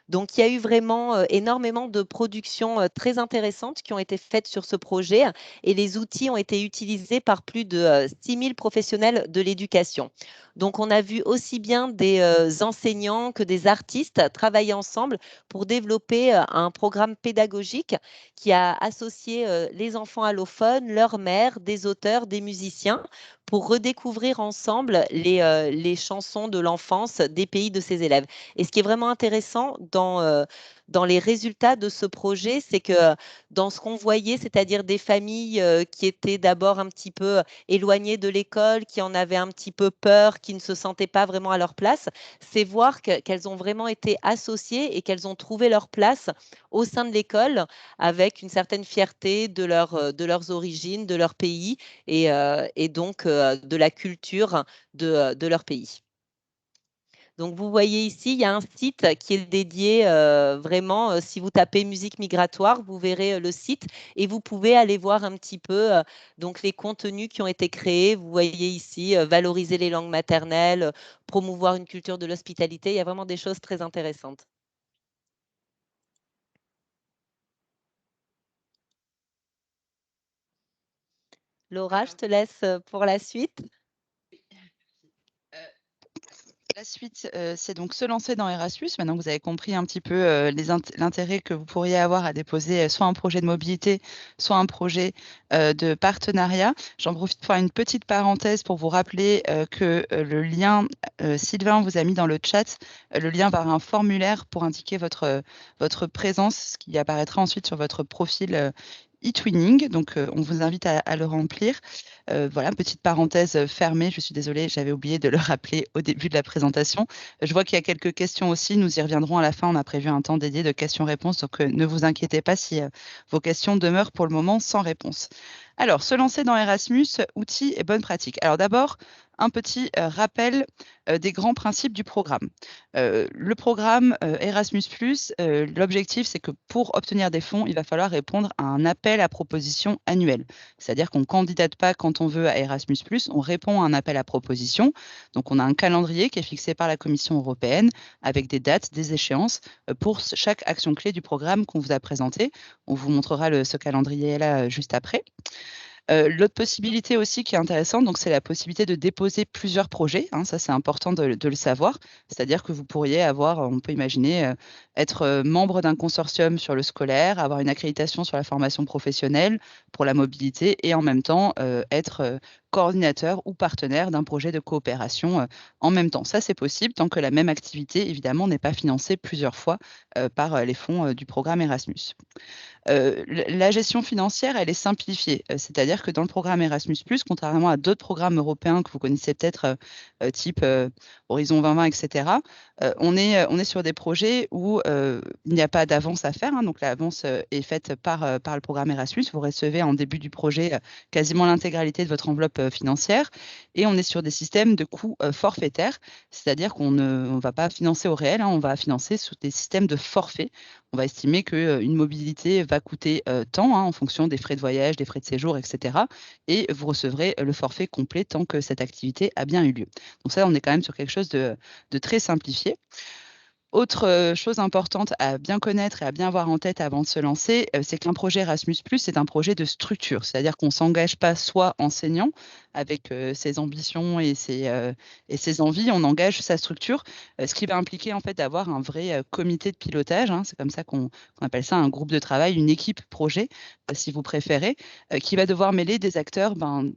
Donc, il y a eu vraiment énormément de productions très intéressantes qui ont été faites sur ce projet et les outils ont été utilisés par plus de 6 000 professionnels de l'éducation. Donc, on a vu aussi bien des enseignants que des artistes travailler ensemble pour développer un programme pédagogique qui a associé les enfants allophones, leurs mères, des auteurs, des musiciens pour redécouvrir ensemble les chansons de l'enfance des pays de ces élèves. Et ce qui est vraiment intéressant dans les résultats de ce projet, c'est que dans ce qu'on voyait, c'est-à-dire des familles qui étaient d'abord un petit peu éloignées de l'école, qui en avaient un petit peu peur, qui ne se sentaient pas vraiment à leur place, c'est voir qu'elles ont vraiment été associées et qu'elles ont trouvé leur place au sein de l'école avec une certaine fierté de leurs origines, de leur pays et donc de la culture de leur pays. Donc, vous voyez ici, il y a un site qui est dédié vraiment, si vous tapez musique migratoire, vous verrez le site et vous pouvez aller voir un petit peu donc les contenus qui ont été créés. Vous voyez ici, valoriser les langues maternelles, promouvoir une culture de l'hospitalité. Il y a vraiment des choses très intéressantes. Laura, je te laisse pour la suite. La suite, c'est donc se lancer dans Erasmus. Maintenant que vous avez compris un petit peu l'intérêt que vous pourriez avoir à déposer soit un projet de mobilité, soit un projet de partenariat. J'en profite pour faire une petite parenthèse pour vous rappeler que le lien, Sylvain vous a mis dans le chat, le lien vers un formulaire pour indiquer votre présence, ce qui apparaîtra ensuite sur votre profil e-twinning. Donc, on vous invite à le remplir. Voilà, petite parenthèse fermée. Je suis désolée, j'avais oublié de le rappeler au début de la présentation. Je vois qu'il y a quelques questions aussi. Nous y reviendrons à la fin. On a prévu un temps dédié de questions-réponses. Donc, ne vous inquiétez pas si vos questions demeurent pour le moment sans réponse. Alors, se lancer dans Erasmus, outils et bonnes pratiques. Alors d'abord, un petit rappel des grands principes du programme. Le programme Erasmus+, l'objectif, c'est que pour obtenir des fonds, il va falloir répondre à un appel à proposition annuel. C'est-à-dire qu'on ne candidate pas quand on veut à Erasmus+, on répond à un appel à proposition. Donc, on a un calendrier qui est fixé par la Commission européenne avec des dates, des échéances pour chaque action clé du programme qu'on vous a présenté. On vous montrera ce calendrier-là juste après. L'autre possibilité aussi qui est intéressante, donc c'est la possibilité de déposer plusieurs projets, hein, ça c'est important de le savoir. C'est-à-dire que vous pourriez avoir, on peut imaginer, être membre d'un consortium sur le scolaire, avoir une accréditation sur la formation professionnelle pour la mobilité et en même temps être coordinateur ou partenaire d'un projet de coopération en même temps. Ça, c'est possible tant que la même activité, évidemment, n'est pas financée plusieurs fois par les fonds du programme Erasmus. La gestion financière, elle est simplifiée. C'est-à-dire que dans le programme Erasmus+, contrairement à d'autres programmes européens que vous connaissez peut-être, type Horizon 2020, etc., on est sur des projets où il n'y a pas d'avance à faire. Donc l'avance est faite par le programme Erasmus. Vous recevez en début du projet quasiment l'intégralité de votre enveloppe financière. Et on est sur des systèmes de coûts forfaitaires, c'est-à-dire qu'on ne va pas financer au réel, on va financer sous des systèmes de forfait. On va estimer qu'une mobilité va coûter tant en fonction des frais de voyage, des frais de séjour, etc. Et vous recevrez le forfait complet tant que cette activité a bien eu lieu. Donc ça, on est quand même sur quelque chose de très simplifié. Autre chose importante à bien connaître et à bien avoir en tête avant de se lancer, c'est qu'un projet Erasmus+, c'est un projet de structure. C'est-à-dire qu'on ne s'engage pas soit enseignant avec ses ambitions et ses envies, on engage sa structure, ce qui va impliquer en fait d'avoir un vrai comité de pilotage. C'est comme ça qu'on appelle ça un groupe de travail, une équipe projet, si vous préférez, qui va devoir mêler des acteurs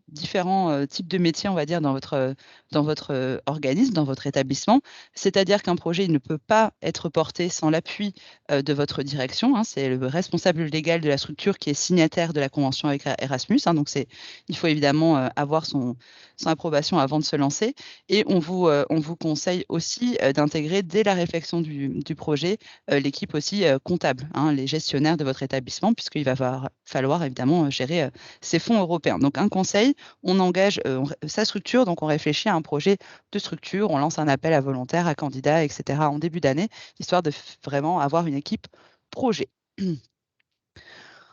différents types de métiers, on va dire, dans votre organisme, dans votre établissement. C'est-à-dire qu'un projet il ne peut pas être porté sans l'appui de votre direction. C'est le responsable légal de la structure qui est signataire de la convention avec Erasmus. Donc il faut évidemment avoir son approbation avant de se lancer. Et on vous conseille aussi d'intégrer dès la réflexion du projet l'équipe aussi comptable, les gestionnaires de votre établissement, puisqu'il va falloir évidemment gérer ces fonds européens. Donc un conseil, on engage sa structure, donc on réfléchit à un projet de structure, on lance un appel à volontaires, à candidats, etc. en début d'année, histoire de vraiment avoir une équipe projet.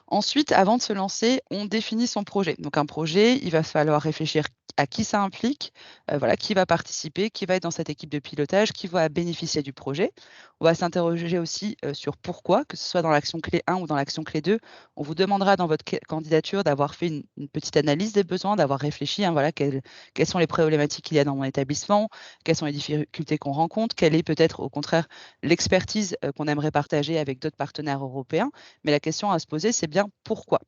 Ensuite, avant de se lancer, on définit son projet. Donc un projet, il va falloir réfléchir à qui ça implique, qui va participer, qui va être dans cette équipe de pilotage, qui va bénéficier du projet. On va s'interroger aussi sur pourquoi, que ce soit dans l'action clé 1 ou dans l'action clé 2. On vous demandera dans votre candidature d'avoir fait une petite analyse des besoins, d'avoir réfléchi, quelles sont les problématiques qu'il y a dans mon établissement, quelles sont les difficultés qu'on rencontre, quelle est peut-être au contraire l'expertise qu'on aimerait partager avec d'autres partenaires européens. Mais la question à se poser, c'est bien pourquoi.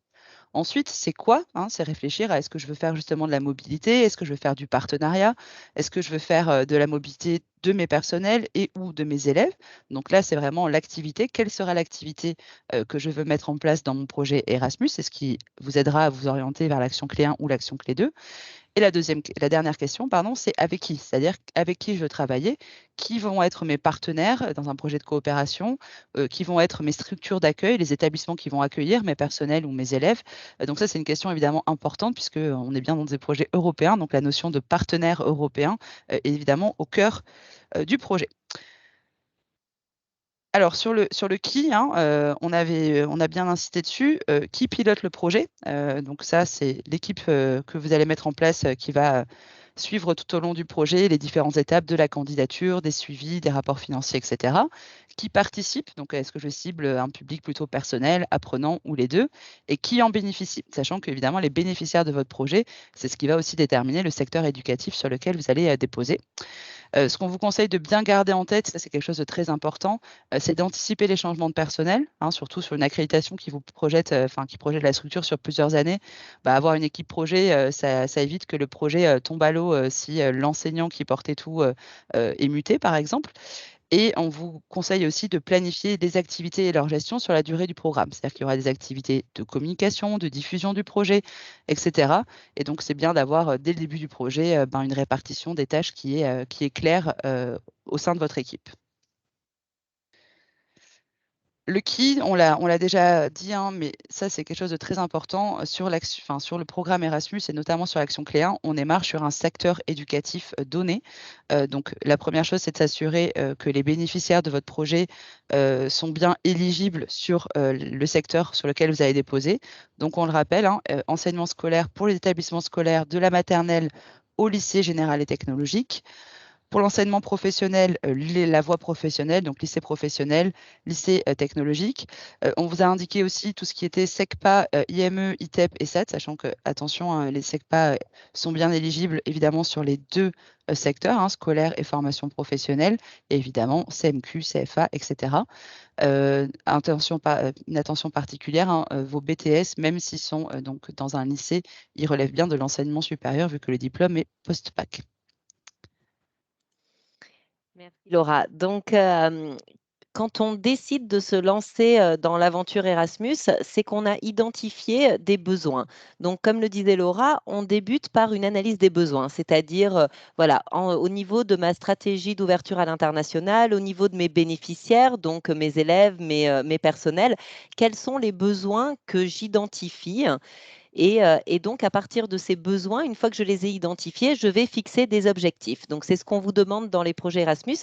Ensuite, c'est quoi? C'est réfléchir à est-ce que je veux faire justement de la mobilité? Est-ce que je veux faire du partenariat? Est-ce que je veux faire de la mobilité de mes personnels et ou de mes élèves? Donc là, c'est vraiment l'activité. Quelle sera l'activité que je veux mettre en place dans mon projet Erasmus? C'est ce qui vous aidera à vous orienter vers l'action clé 1 ou l'action clé 2. Et la dernière question, c'est avec qui? C'est-à-dire avec qui je veux travailler, qui vont être mes partenaires dans un projet de coopération, qui vont être mes structures d'accueil, les établissements qui vont accueillir mes personnels ou mes élèves. Donc ça, c'est une question évidemment importante puisqu'on est bien dans des projets européens, donc la notion de partenaire européen est évidemment au cœur du projet. Alors sur le qui, on a bien insisté dessus, qui pilote le projet. Donc ça, c'est l'équipe que vous allez mettre en place qui va suivre tout au long du projet les différentes étapes de la candidature, des suivis, des rapports financiers, etc. Qui participe, donc est-ce que je cible un public plutôt personnel, apprenant ou les deux, et qui en bénéficie, sachant qu'évidemment les bénéficiaires de votre projet, c'est ce qui va aussi déterminer le secteur éducatif sur lequel vous allez déposer. Ce qu'on vous conseille de bien garder en tête, ça c'est quelque chose de très important, c'est d'anticiper les changements de personnel, surtout sur une accréditation qui vous projette, qui projette la structure sur plusieurs années. Avoir une équipe projet, ça évite que le projet tombe à l'eau si l'enseignant qui portait tout est muté, par exemple. Et on vous conseille aussi de planifier des activités et leur gestion sur la durée du programme. C'est-à-dire qu'il y aura des activités de communication, de diffusion du projet, etc. Et donc, c'est bien d'avoir, dès le début du projet, une répartition des tâches qui est claire au sein de votre équipe. Le qui, on l'a déjà dit, mais ça, c'est quelque chose de très important sur le programme Erasmus et notamment sur l'action clé 1, on démarre sur un secteur éducatif donné. Donc, la première chose, c'est de s'assurer que les bénéficiaires de votre projet sont bien éligibles sur le secteur sur lequel vous allez déposer. Donc, on le rappelle, enseignement scolaire pour les établissements scolaires de la maternelle au lycée général et technologique. Pour l'enseignement professionnel, la voie professionnelle, donc lycée professionnel, lycée technologique. On vous a indiqué aussi tout ce qui était SECPA, IME, ITEP et SET, sachant que, attention, hein, les SECPA sont bien éligibles évidemment sur les deux secteurs, hein, scolaire et formation professionnelle, et évidemment CMQ, CFA, etc. Une attention particulière, hein, vos BTS, même s'ils sont donc dans un lycée, ils relèvent bien de l'enseignement supérieur vu que le diplôme est post-bac. Merci Laura. Donc, quand on décide de se lancer dans l'aventure Erasmus, c'est qu'on a identifié des besoins. Donc, comme le disait Laura, on débute par une analyse des besoins, c'est-à-dire, voilà, au niveau de ma stratégie d'ouverture à l'international, au niveau de mes bénéficiaires, donc mes élèves, mes personnels, quels sont les besoins que j'identifie? Et donc, à partir de ces besoins, une fois que je les ai identifiés, je vais fixer des objectifs. Donc, c'est ce qu'on vous demande dans les projets Erasmus,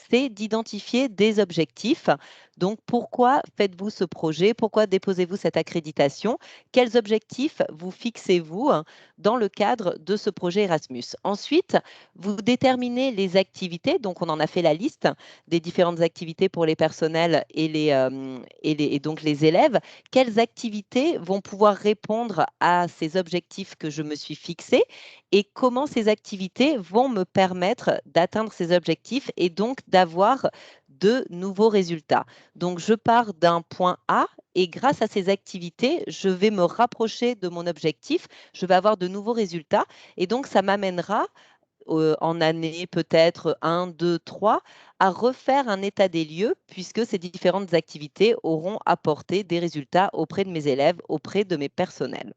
c'est d'identifier des objectifs. Donc, pourquoi faites-vous ce projet? Pourquoi déposez-vous cette accréditation? Quels objectifs vous fixez-vous dans le cadre de ce projet Erasmus? Ensuite, vous déterminez les activités. Donc, on en a fait la liste des différentes activités pour les personnels et donc les élèves. Quelles activités vont pouvoir répondre à ces objectifs que je me suis fixés et comment ces activités vont me permettre d'atteindre ces objectifs et donc d'avoir de nouveaux résultats. Donc, je pars d'un point A et grâce à ces activités, je vais me rapprocher de mon objectif, je vais avoir de nouveaux résultats et donc ça m'amènera en année peut-être 1, 2, 3, à refaire un état des lieux puisque ces différentes activités auront apporté des résultats auprès de mes élèves, auprès de mes personnels.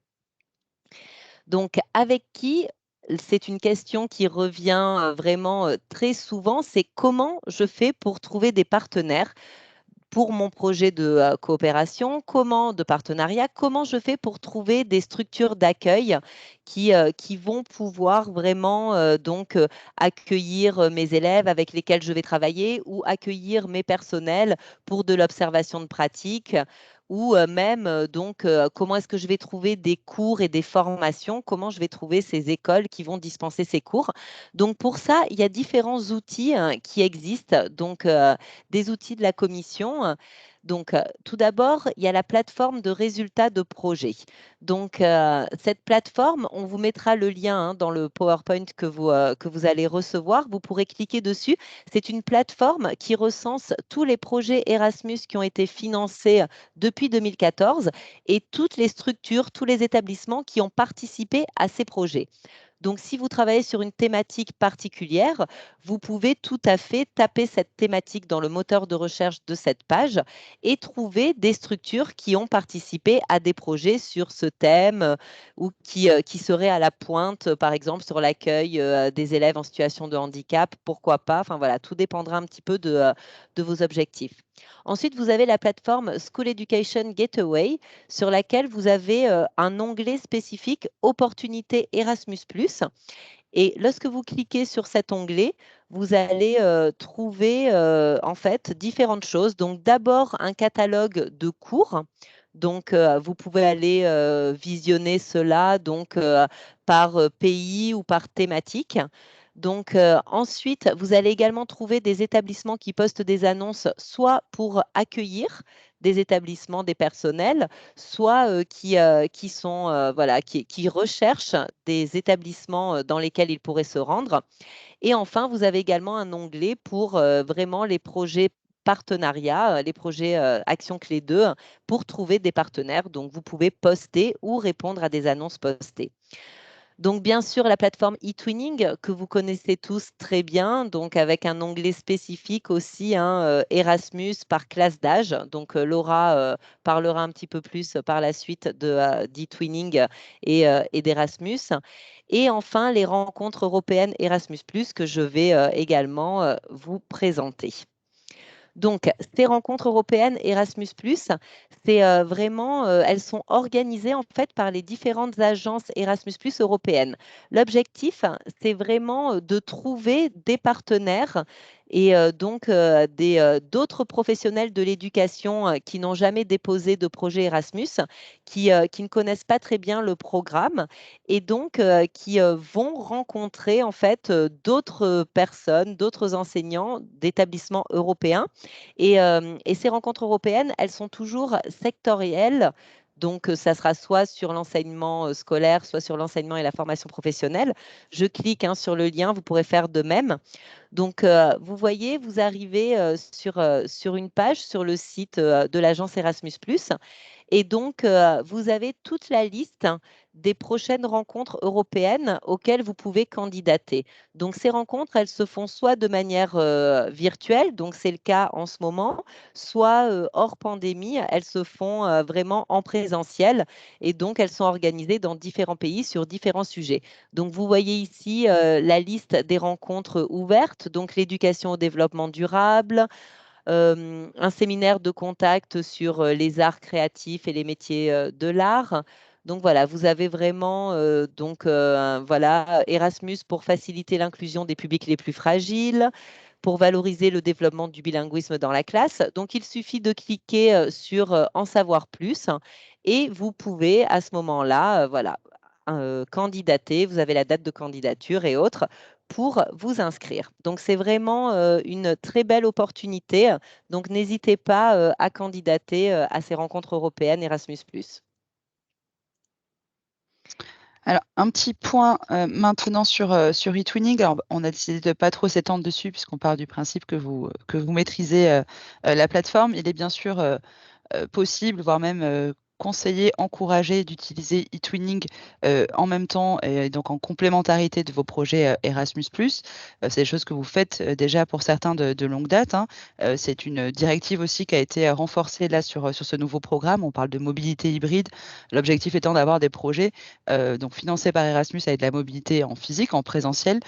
Donc, avec qui? C'est une question qui revient vraiment très souvent, c'est comment je fais pour trouver des partenaires pour mon projet de coopération, de partenariat, comment je fais pour trouver des structures d'accueil qui vont pouvoir vraiment donc accueillir mes élèves avec lesquels je vais travailler ou accueillir mes personnels pour de l'observation de pratique ou même donc comment est-ce que je vais trouver des cours et des formations, comment je vais trouver ces écoles qui vont dispenser ces cours. Donc pour ça, il y a différents outils qui existent. Donc des outils de la commission. Donc, tout d'abord, il y a la plateforme de résultats de projet. Donc, cette plateforme, on vous mettra le lien dans le PowerPoint que vous allez recevoir. Vous pourrez cliquer dessus. C'est une plateforme qui recense tous les projets Erasmus qui ont été financés depuis 2014 et toutes les structures, tous les établissements qui ont participé à ces projets. Donc, si vous travaillez sur une thématique particulière, vous pouvez tout à fait taper cette thématique dans le moteur de recherche de cette page et trouver des structures qui ont participé à des projets sur ce thème ou qui seraient à la pointe, par exemple, sur l'accueil des élèves en situation de handicap. Pourquoi pas? Enfin, voilà, tout dépendra un petit peu de vos objectifs. Ensuite, vous avez la plateforme School Education Gateway sur laquelle vous avez un onglet spécifique Opportunités Erasmus+. Et lorsque vous cliquez sur cet onglet, vous allez trouver en fait différentes choses. Donc d'abord un catalogue de cours. Donc vous pouvez aller visionner cela donc par pays ou par thématique. Donc ensuite, vous allez également trouver des établissements qui postent des annonces soit pour accueillir des établissements, des personnels, soit qui sont voilà, qui recherchent des établissements dans lesquels ils pourraient se rendre. Et enfin, vous avez également un onglet pour vraiment les projets partenariats, les projets Action Clé 2 pour trouver des partenaires. Donc, vous pouvez poster ou répondre à des annonces postées. Donc, bien sûr, la plateforme eTwinning que vous connaissez tous très bien, donc avec un onglet spécifique aussi, Erasmus par classe d'âge. Donc, Laura parlera un petit peu plus par la suite d'eTwinning et d'Erasmus. Et enfin, les rencontres européennes Erasmus+, que je vais également vous présenter. Donc, ces rencontres européennes Erasmus+, c'est vraiment, elles sont organisées en fait par les différentes agences Erasmus+ européennes. L'objectif, c'est vraiment de trouver des partenaires et donc d'autres professionnels de l'éducation qui n'ont jamais déposé de projet Erasmus, qui ne connaissent pas très bien le programme et donc qui vont rencontrer en fait d'autres personnes, d'autres enseignants d'établissements européens. Et ces rencontres européennes, elles sont toujours sectorielles. Donc, ça sera soit sur l'enseignement scolaire, soit sur l'enseignement et la formation professionnelle. Je clique sur le lien, vous pourrez faire de même. Donc, vous voyez, vous arrivez sur une page sur le site de l'agence Erasmus+. Et donc, vous avez toute la liste des prochaines rencontres européennes auxquelles vous pouvez candidater. Donc, ces rencontres, elles se font soit de manière virtuelle, donc c'est le cas en ce moment, soit hors pandémie, elles se font vraiment en présentiel et donc elles sont organisées dans différents pays sur différents sujets. Donc, vous voyez ici la liste des rencontres ouvertes, donc l'éducation au développement durable, un séminaire de contact sur les arts créatifs et les métiers de l'art. Donc voilà, vous avez vraiment voilà, Erasmus pour faciliter l'inclusion des publics les plus fragiles, pour valoriser le développement du bilinguisme dans la classe. Donc il suffit de cliquer sur En savoir plus et vous pouvez à ce moment-là, voilà, candidater. Vous avez la date de candidature et autres pour vous inscrire. Donc, c'est vraiment une très belle opportunité. Donc, n'hésitez pas à candidater à ces rencontres européennes Erasmus+. Alors, un petit point maintenant sur eTwinning. Alors, on a décidé de ne pas trop s'étendre dessus puisqu'on part du principe que vous maîtrisez la plateforme. Il est bien sûr possible, voire même conseillé, encouragé d'utiliser eTwinning en même temps et donc en complémentarité de vos projets Erasmus+. C'est des choses que vous faites déjà pour certains de longue date, hein. C'est une directive aussi qui a été renforcée là sur ce nouveau programme. On parle de mobilité hybride. L'objectif étant d'avoir des projets donc financés par Erasmus avec de la mobilité en physique, en présentiel,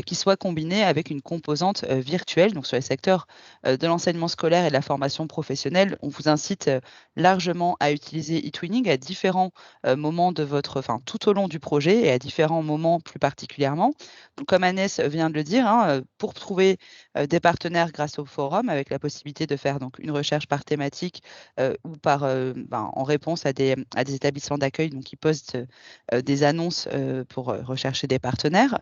qui soient combinés avec une composante virtuelle. Donc sur les secteurs de l'enseignement scolaire et de la formation professionnelle, on vous incite largement à utiliser eTwinning à différents moments de enfin tout au long du projet et à différents moments plus particulièrement. Donc, comme Agnès vient de le dire, hein, pour trouver des partenaires grâce au forum, avec la possibilité de faire donc une recherche par thématique ou en réponse à des établissements d'accueil qui postent des annonces pour rechercher des partenaires.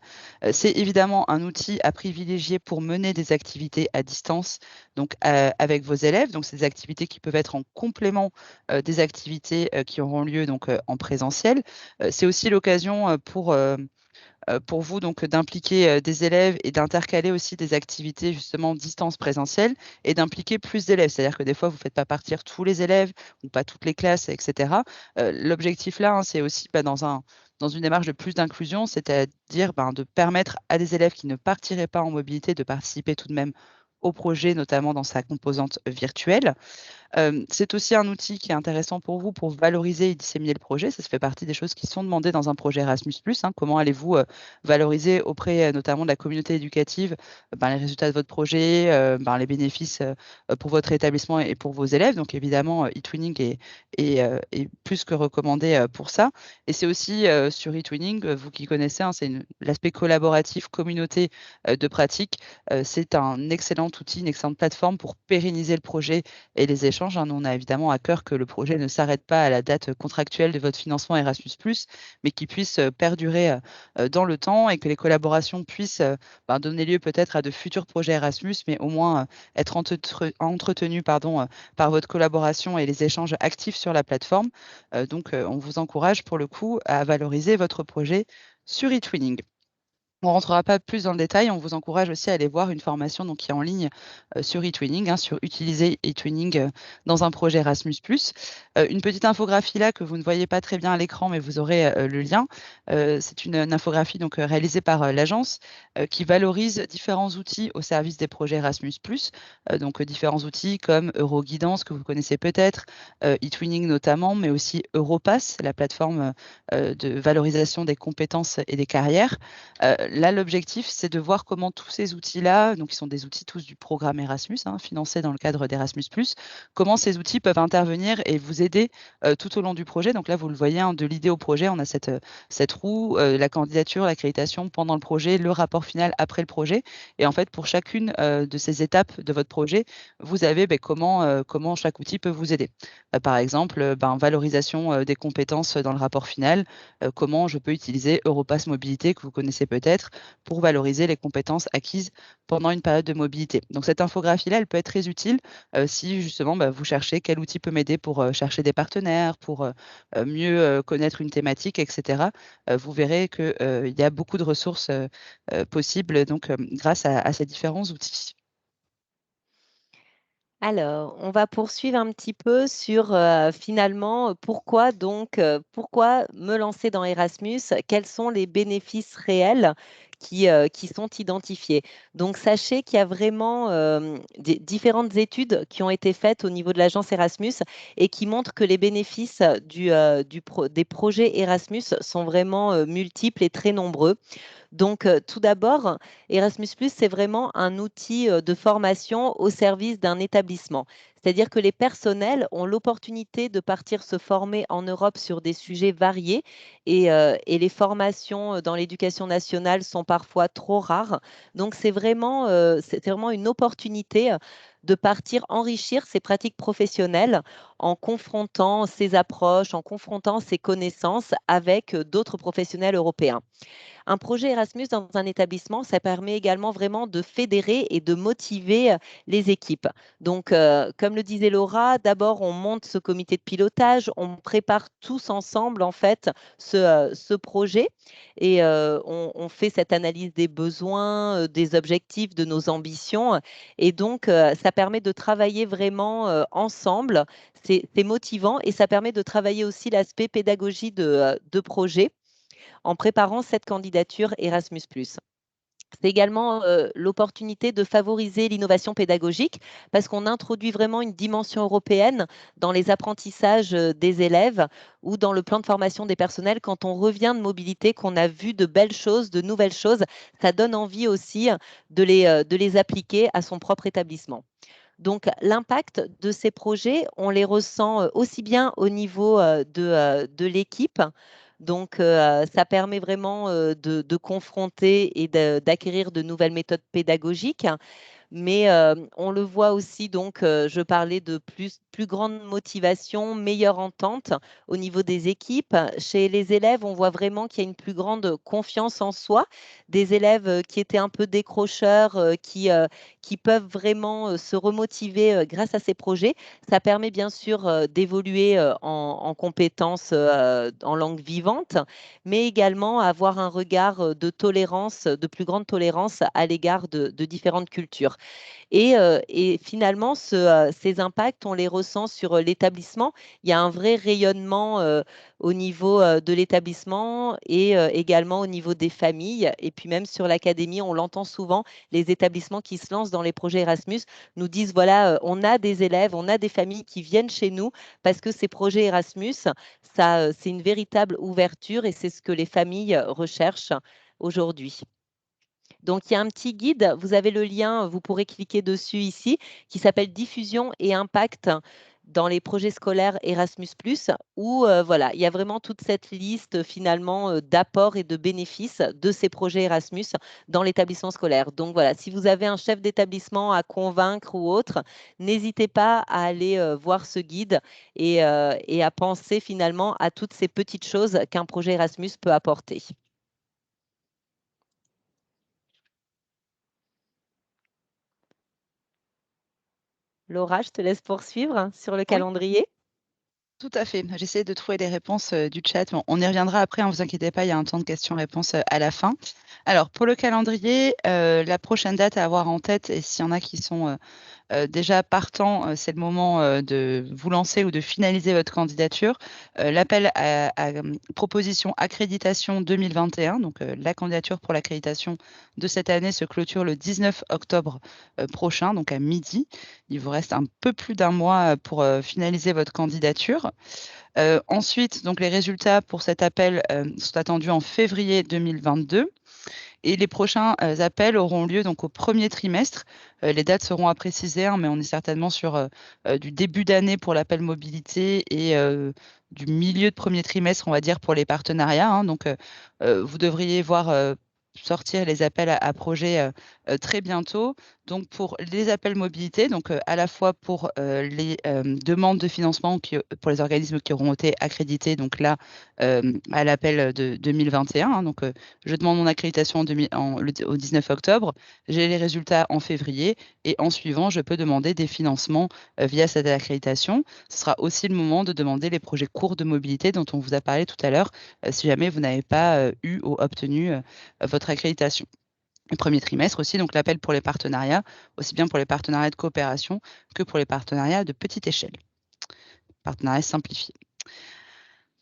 C'est évidemment un outil à privilégier pour mener des activités à distance donc avec vos élèves. Donc, c'est des activités qui peuvent être en complément des activités qui auront lieu donc en présentiel. C'est aussi l'occasion pour vous donc d'impliquer des élèves et d'intercaler aussi des activités justement distance présentielle et d'impliquer plus d'élèves. C'est-à-dire que des fois, vous ne faites pas partir tous les élèves ou pas toutes les classes, etc. L'objectif là, hein, c'est aussi dans une démarche de plus d'inclusion, c'est-à-dire de permettre à des élèves qui ne partiraient pas en mobilité de participer tout de même au projet, notamment dans sa composante virtuelle. C'est aussi un outil qui est intéressant pour vous pour valoriser et disséminer le projet. Ça fait partie des choses qui sont demandées dans un projet Erasmus+. Hein. Comment allez-vous valoriser auprès notamment de la communauté éducative les résultats de votre projet, les bénéfices pour votre établissement et pour vos élèves. Donc évidemment, eTwinning est plus que recommandé pour ça. Et c'est aussi sur eTwinning, vous qui connaissez, hein, c'est l'aspect collaboratif, communauté de pratique. C'est un excellent outil, une excellente plateforme pour pérenniser le projet et les échanges. Hein. Nous, on a évidemment à cœur que le projet ne s'arrête pas à la date contractuelle de votre financement Erasmus+, mais qu'il puisse perdurer dans le temps et que les collaborations puissent donner lieu peut-être à de futurs projets Erasmus, mais au moins être entretenus par votre collaboration et les échanges actifs sur la plateforme. Donc, on vous encourage pour le coup à valoriser votre projet sur eTwinning. On ne rentrera pas plus dans le détail, on vous encourage aussi à aller voir une formation donc, qui est en ligne sur eTwinning, sur utiliser eTwinning dans un projet Erasmus+. Une petite infographie là que vous ne voyez pas très bien à l'écran, mais vous aurez le lien. C'est une infographie donc, réalisée par l'agence qui valorise différents outils au service des projets Erasmus+. Donc différents outils comme Euroguidance, que vous connaissez peut-être, eTwinning notamment, mais aussi Europass, la plateforme de valorisation des compétences et des carrières. là, l'objectif, c'est de voir comment tous ces outils-là, donc qui sont des outils tous du programme Erasmus, financés dans le cadre d'Erasmus+, comment ces outils peuvent intervenir et vous aider tout au long du projet. Donc là, vous le voyez, de l'idée au projet, on a cette roue, la candidature, l'accréditation pendant le projet, le rapport final après le projet. Et en fait, pour chacune de ces étapes de votre projet, vous avez comment chaque outil peut vous aider. Par exemple, valorisation des compétences dans le rapport final, comment je peux utiliser Europass Mobilité, que vous connaissez peut-être, pour valoriser les compétences acquises pendant une période de mobilité. Donc cette infographie-là, elle peut être très utile si justement vous cherchez quel outil peut m'aider pour chercher des partenaires, pour mieux connaître une thématique, etc. Vous verrez qu'il y a beaucoup de ressources possibles donc, grâce à ces différents outils. Alors, on va poursuivre un petit peu sur finalement pourquoi me lancer dans Erasmus? Quels sont les bénéfices réels qui sont identifiés? Donc, sachez qu'il y a vraiment des différentes études qui ont été faites au niveau de l'agence Erasmus et qui montrent que les bénéfices des projets Erasmus sont vraiment multiples et très nombreux. Donc, tout d'abord, Erasmus+, c'est vraiment un outil de formation au service d'un établissement. C'est-à-dire que les personnels ont l'opportunité de partir se former en Europe sur des sujets variés et les formations dans l'éducation nationale sont parfois trop rares. Donc, c'est vraiment une opportunité de partir enrichir ses pratiques professionnelles en confrontant ses approches, en confrontant ses connaissances avec d'autres professionnels européens. Un projet Erasmus dans un établissement, ça permet également vraiment de fédérer et de motiver les équipes. Donc, comme le disait Laura, d'abord, on monte ce comité de pilotage, on prépare tous ensemble, en fait, ce projet et on fait cette analyse des besoins, des objectifs, de nos ambitions. Et donc, ça permet de travailler vraiment ensemble. C'est motivant et ça permet de travailler aussi l'aspect pédagogie de projet en préparant cette candidature Erasmus+. C'est également l'opportunité de favoriser l'innovation pédagogique parce qu'on introduit vraiment une dimension européenne dans les apprentissages des élèves ou dans le plan de formation des personnels. Quand on revient de mobilité, qu'on a vu de belles choses, de nouvelles choses, ça donne envie aussi de les appliquer à son propre établissement. Donc, l'impact de ces projets, on les ressent aussi bien au niveau de l'équipe. Donc, ça permet vraiment de confronter et d'acquérir de nouvelles méthodes pédagogiques. Mais on le voit aussi, donc, je parlais de plus grande motivation, meilleure entente au niveau des équipes. Chez les élèves, on voit vraiment qu'il y a une plus grande confiance en soi. Des élèves qui étaient un peu décrocheurs, qui peuvent vraiment se remotiver grâce à ces projets. Ça permet bien sûr d'évoluer en compétences en langue vivante, mais également avoir un regard de tolérance, de plus grande tolérance à l'égard de différentes cultures. Et finalement, ces impacts, on les ressent sur l'établissement. Il y a un vrai rayonnement au niveau de l'établissement et également au niveau des familles. Et puis même sur l'académie, on l'entend souvent, les établissements qui se lancent dans les projets Erasmus nous disent, voilà, on a des élèves, on a des familles qui viennent chez nous parce que ces projets Erasmus, c'est une véritable ouverture et c'est ce que les familles recherchent aujourd'hui. Donc, il y a un petit guide, vous avez le lien, vous pourrez cliquer dessus ici, qui s'appelle Diffusion et impact dans les projets scolaires Erasmus+, où voilà, il y a vraiment toute cette liste finalement d'apports et de bénéfices de ces projets Erasmus dans l'établissement scolaire. Donc voilà, si vous avez un chef d'établissement à convaincre ou autre, n'hésitez pas à aller voir ce guide et à penser finalement à toutes ces petites choses qu'un projet Erasmus peut apporter. Laura, je te laisse poursuivre sur le calendrier. Tout à fait. J'essaie de trouver des réponses du chat. Bon, on y reviendra après, ne vous inquiétez pas, il y a un temps de questions-réponses à la fin. Alors, pour le calendrier, la prochaine date à avoir en tête, et s'il y en a qui sont déjà partant, c'est le moment de vous lancer ou de finaliser votre candidature. L'appel à proposition accréditation 2021, donc la candidature pour l'accréditation de cette année se clôture le 19 octobre prochain, donc à midi. Il vous reste un peu plus d'un mois pour finaliser votre candidature. Ensuite, donc les résultats pour cet appel sont attendus en février 2022. Et les prochains appels auront lieu donc au premier trimestre. Les dates seront à préciser, hein, mais on est certainement sur du début d'année pour l'appel mobilité et du milieu de premier trimestre, on va dire, pour les partenariats, hein. Donc, vous devriez voir sortir les appels à projets très bientôt. Donc, pour les appels mobilité, donc à la fois pour les demandes de financement pour les organismes qui auront été accrédités, donc là, à l'appel de 2021. Hein, donc, je demande mon accréditation au 19 octobre, j'ai les résultats en février, et en suivant, je peux demander des financements via cette accréditation. Ce sera aussi le moment de demander les projets courts de mobilité dont on vous a parlé tout à l'heure, si jamais vous n'avez pas eu ou obtenu votre accréditation. Le premier trimestre aussi, donc l'appel pour les partenariats, aussi bien pour les partenariats de coopération que pour les partenariats de petite échelle. Partenariats simplifiés.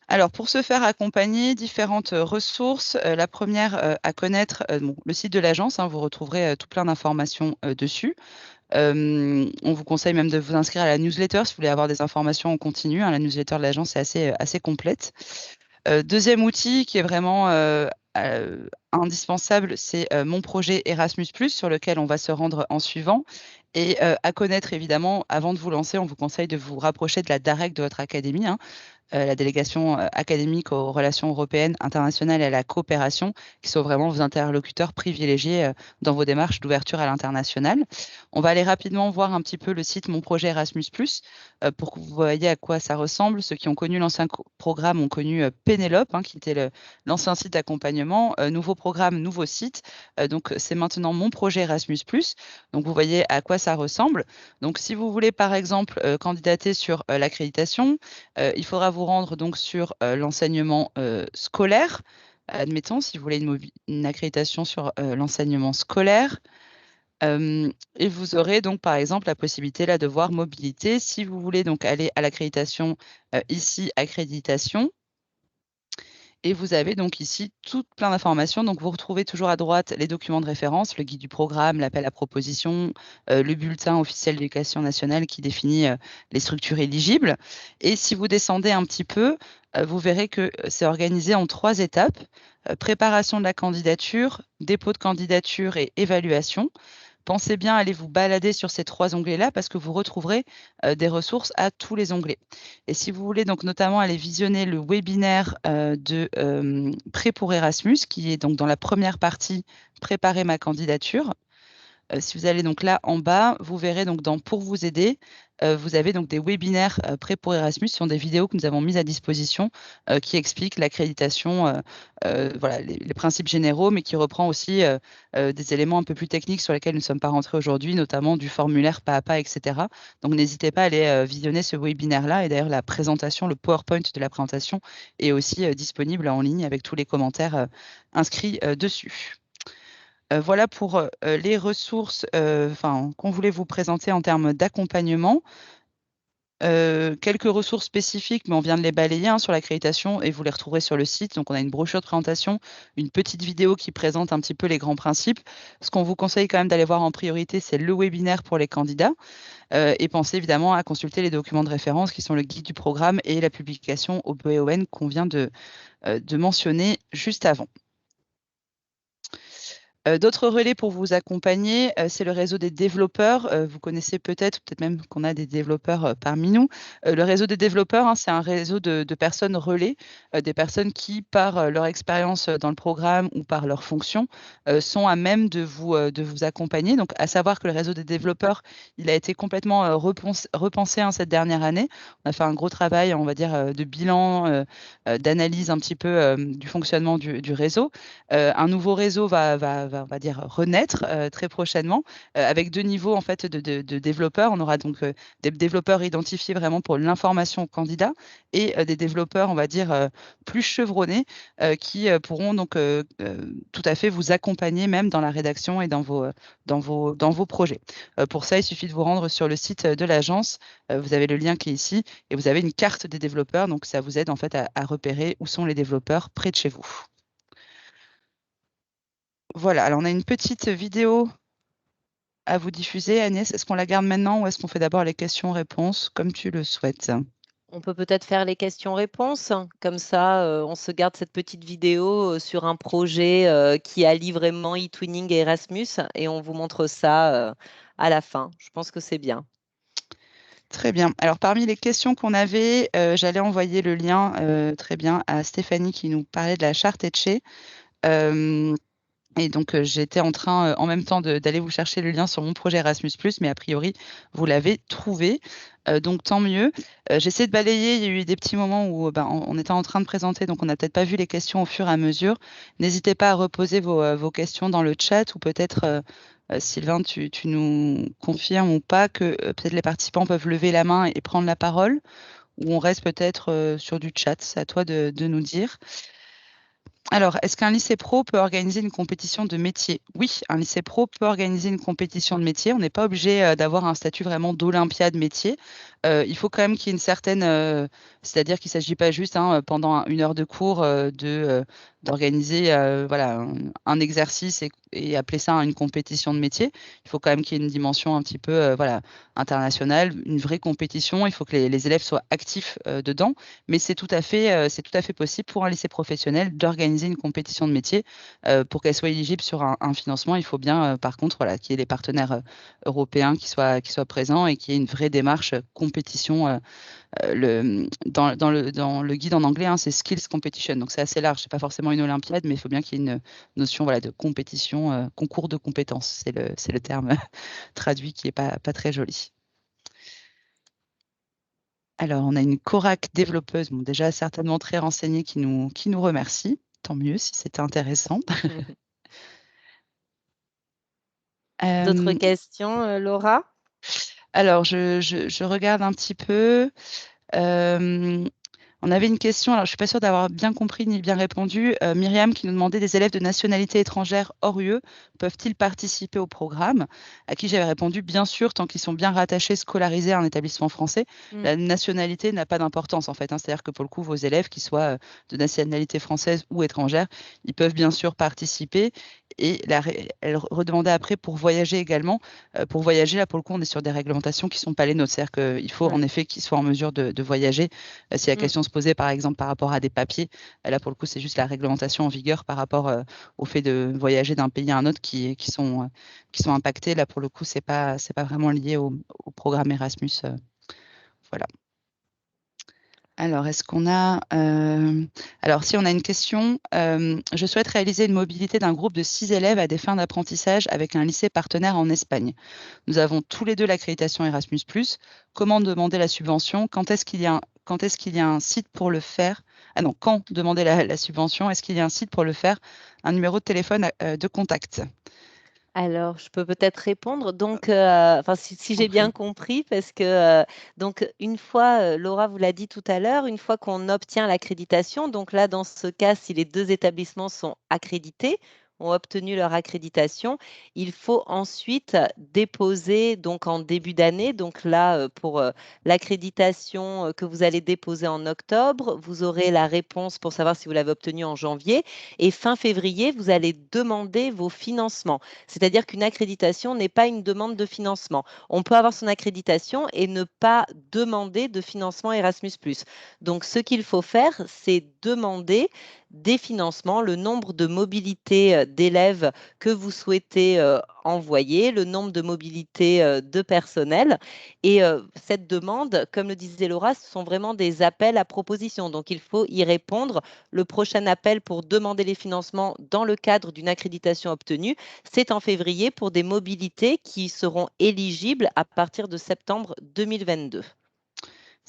Alors, pour se faire accompagner, différentes ressources. La première à connaître, le site de l'agence, hein, vous retrouverez tout plein d'informations dessus. On vous conseille même de vous inscrire à la newsletter si vous voulez avoir des informations en continu, hein. La newsletter de l'agence est assez complète. Deuxième outil qui est vraiment indispensable, c'est mon projet Erasmus+, sur lequel on va se rendre en suivant. Et à connaître, évidemment, avant de vous lancer, on vous conseille de vous rapprocher de la DAREC de votre académie, hein. La délégation académique aux relations européennes, internationales et à la coopération, qui sont vraiment vos interlocuteurs privilégiés dans vos démarches d'ouverture à l'international. On va aller rapidement voir un petit peu le site Mon Projet Erasmus+, pour que vous voyez à quoi ça ressemble. Ceux qui ont connu l'ancien programme ont connu Pénélope, hein, qui était l'ancien site d'accompagnement. Nouveau programme, nouveau site. Donc, c'est maintenant Mon Projet Erasmus+. Donc, vous voyez à quoi ça ressemble. Donc, si vous voulez, par exemple, candidater sur l'accréditation, il faudra vous rendre donc sur l'enseignement scolaire. Admettons, si vous voulez une accréditation sur l'enseignement scolaire. Et vous aurez donc, par exemple, la possibilité là de voir mobilité. Si vous voulez donc aller à l'accréditation, ici, accréditation. Et vous avez donc ici tout plein d'informations. Donc, vous retrouvez toujours à droite les documents de référence, le guide du programme, l'appel à proposition, le bulletin officiel d'éducation nationale qui définit les structures éligibles. Et si vous descendez un petit peu, vous verrez que c'est organisé en 3 étapes. Préparation de la candidature, dépôt de candidature et évaluation. Pensez bien à aller vous balader sur ces 3 onglets-là parce que vous retrouverez des ressources à tous les onglets. Et si vous voulez donc notamment aller visionner le webinaire de Prêt pour Erasmus, qui est donc dans la première partie « Préparer ma candidature », si vous allez donc là en bas, vous verrez donc dans « Pour vous aider », vous avez donc des webinaires Prêt pour Erasmus. Ce sont des vidéos que nous avons mises à disposition qui expliquent l'accréditation, voilà, les principes généraux, mais qui reprend aussi des éléments un peu plus techniques sur lesquels nous ne sommes pas rentrés aujourd'hui, notamment du formulaire pas à pas, etc. Donc, n'hésitez pas à aller visionner ce webinaire-là. Et d'ailleurs, la présentation, le PowerPoint de la présentation est aussi disponible en ligne avec tous les commentaires inscrits dessus. Voilà pour les ressources qu'on voulait vous présenter en termes d'accompagnement. Quelques ressources spécifiques, mais on vient de les balayer, hein, sur l'accréditation, et vous les retrouverez sur le site. Donc, on a une brochure de présentation, une petite vidéo qui présente un petit peu les grands principes. Ce qu'on vous conseille quand même d'aller voir en priorité, c'est le webinaire pour les candidats. Et pensez évidemment à consulter les documents de référence qui sont le guide du programme et la publication au BON qu'on vient de mentionner juste avant. D'autres relais pour vous accompagner, c'est le réseau des développeurs. Vous connaissez peut-être même qu'on a des développeurs parmi nous. Le réseau des développeurs, hein, c'est un réseau de personnes relais, des personnes qui, par leur expérience dans le programme ou par leur fonction, sont à même de vous accompagner. Donc, à savoir que le réseau des développeurs, il a été complètement repensé, hein, cette dernière année. On a fait un gros travail, on va dire, de bilan, d'analyse un petit peu du fonctionnement du réseau. Un nouveau réseau va on va dire renaître très prochainement avec 2 niveaux en fait de développeurs. On aura donc des développeurs identifiés vraiment pour l'information aux candidats et des développeurs, on va dire, plus chevronnés qui pourront donc tout à fait vous accompagner même dans la rédaction et dans vos projets. Pour ça, il suffit de vous rendre sur le site de l'agence. Vous avez le lien qui est ici et vous avez une carte des développeurs. Donc, ça vous aide en fait à repérer où sont les développeurs près de chez vous. Voilà, alors on a une petite vidéo à vous diffuser. Agnès, est-ce qu'on la garde maintenant ou est-ce qu'on fait d'abord les questions-réponses comme tu le souhaites? On peut peut-être faire les questions-réponses. Comme ça, on se garde cette petite vidéo sur un projet qui allie vraiment e-twinning et Erasmus et on vous montre ça à la fin. Je pense que c'est bien. Très bien. Alors, parmi les questions qu'on avait, j'allais envoyer le lien, très bien, à Stéphanie qui nous parlait de la charte Etche. Et donc, j'étais en train, en même temps d'aller vous chercher le lien sur mon projet Erasmus+, mais a priori, vous l'avez trouvé, donc tant mieux. J'essaie de balayer, il y a eu des petits moments où, on était en train de présenter, donc on n'a peut-être pas vu les questions au fur et à mesure. N'hésitez pas à reposer vos questions dans le chat ou peut-être, Sylvain, tu nous confirmes ou pas que, peut-être les participants peuvent lever la main et prendre la parole ou on reste peut-être, sur du chat? C'est à toi de nous dire. Alors, est-ce qu'un lycée pro peut organiser une compétition de métier? Oui, un lycée pro peut organiser une compétition de métier. On n'est pas obligé d'avoir un statut vraiment d'olympiade métier. Il faut quand même qu'il y ait une certaine, c'est-à-dire qu'il ne s'agit pas juste pendant une heure de cours d'organiser voilà, un exercice et appeler ça une compétition de métier. Il faut quand même qu'il y ait une dimension un petit peu voilà, internationale, une vraie compétition. Il faut que les élèves soient actifs dedans. Mais c'est tout à fait possible pour un lycée professionnel d'organiser une compétition de métier. Pour qu'elle soit éligible sur un financement, il faut bien, par contre, voilà, qu'il y ait des partenaires européens qui soient présents et qu'il y ait une vraie démarche compétition. Dans le guide en anglais, c'est Skills Competition. Donc, c'est assez large. Ce n'est pas forcément une olympiade, mais il faut bien qu'il y ait une notion voilà, de compétition, concours de compétences. C'est le terme traduit qui n'est pas très joli. Alors, on a une Corac développeuse, bon, déjà certainement très renseignée, qui nous remercie. Tant mieux si c'était intéressant. D'autres Euh, questions, Laura? alors, je regarde un petit peu. Euh, On avait une question, alors je ne suis pas sûre d'avoir bien compris ni bien répondu. Myriam qui nous demandait des élèves de nationalité étrangère hors UE peuvent-ils participer au programme? À qui j'avais répondu bien sûr, tant qu'ils sont bien rattachés, scolarisés à un établissement français. La nationalité n'a pas d'importance en fait. C'est-à-dire que pour le coup, vos élèves, qu'ils soient de nationalité française ou étrangère, ils peuvent bien sûr participer. Et elle redemandait après pour voyager également. Pour voyager, là pour le coup, on est sur des réglementations qui ne sont pas les nôtres. C'est-à-dire qu'il faut en effet qu'ils soient en mesure de voyager. Si la question se posait par exemple par rapport à des papiers, là pour le coup c'est juste la réglementation en vigueur par rapport au fait de voyager d'un pays à un autre qui sont impactés. Là pour le coup c'est pas vraiment lié au programme Erasmus. Voilà. Alors, est-ce qu'on a... Alors, si on a une question, je souhaite réaliser une mobilité d'un groupe de 6 élèves à des fins d'apprentissage avec un lycée partenaire en Espagne. Nous avons tous les deux l'accréditation Erasmus+. Comment demander la subvention? Quand est-ce qu'il y a un site pour le faire? Ah non, quand demander la subvention? Est-ce qu'il y a un site pour le faire? Un numéro de téléphone de contact. Alors, je peux peut-être répondre. Donc, si j'ai bien compris, parce que donc une fois, Laura vous l'a dit tout à l'heure, une fois qu'on obtient l'accréditation, donc là, dans ce cas, si les deux établissements sont accrédités, ont obtenu leur accréditation, il faut ensuite déposer donc en début d'année. Donc là, pour l'accréditation que vous allez déposer en octobre, vous aurez la réponse pour savoir si vous l'avez obtenue en janvier. Et fin février, vous allez demander vos financements. C'est-à-dire qu'une accréditation n'est pas une demande de financement. On peut avoir son accréditation et ne pas demander de financement Erasmus+. Donc, ce qu'il faut faire, c'est demander des financements, le nombre de mobilités d'élèves que vous souhaitez envoyer, le nombre de mobilités de personnel. Et cette demande, comme le disait Laura, ce sont vraiment des appels à propositions. Donc, il faut y répondre. Le prochain appel pour demander les financements dans le cadre d'une accréditation obtenue, c'est en février pour des mobilités qui seront éligibles à partir de septembre 2022.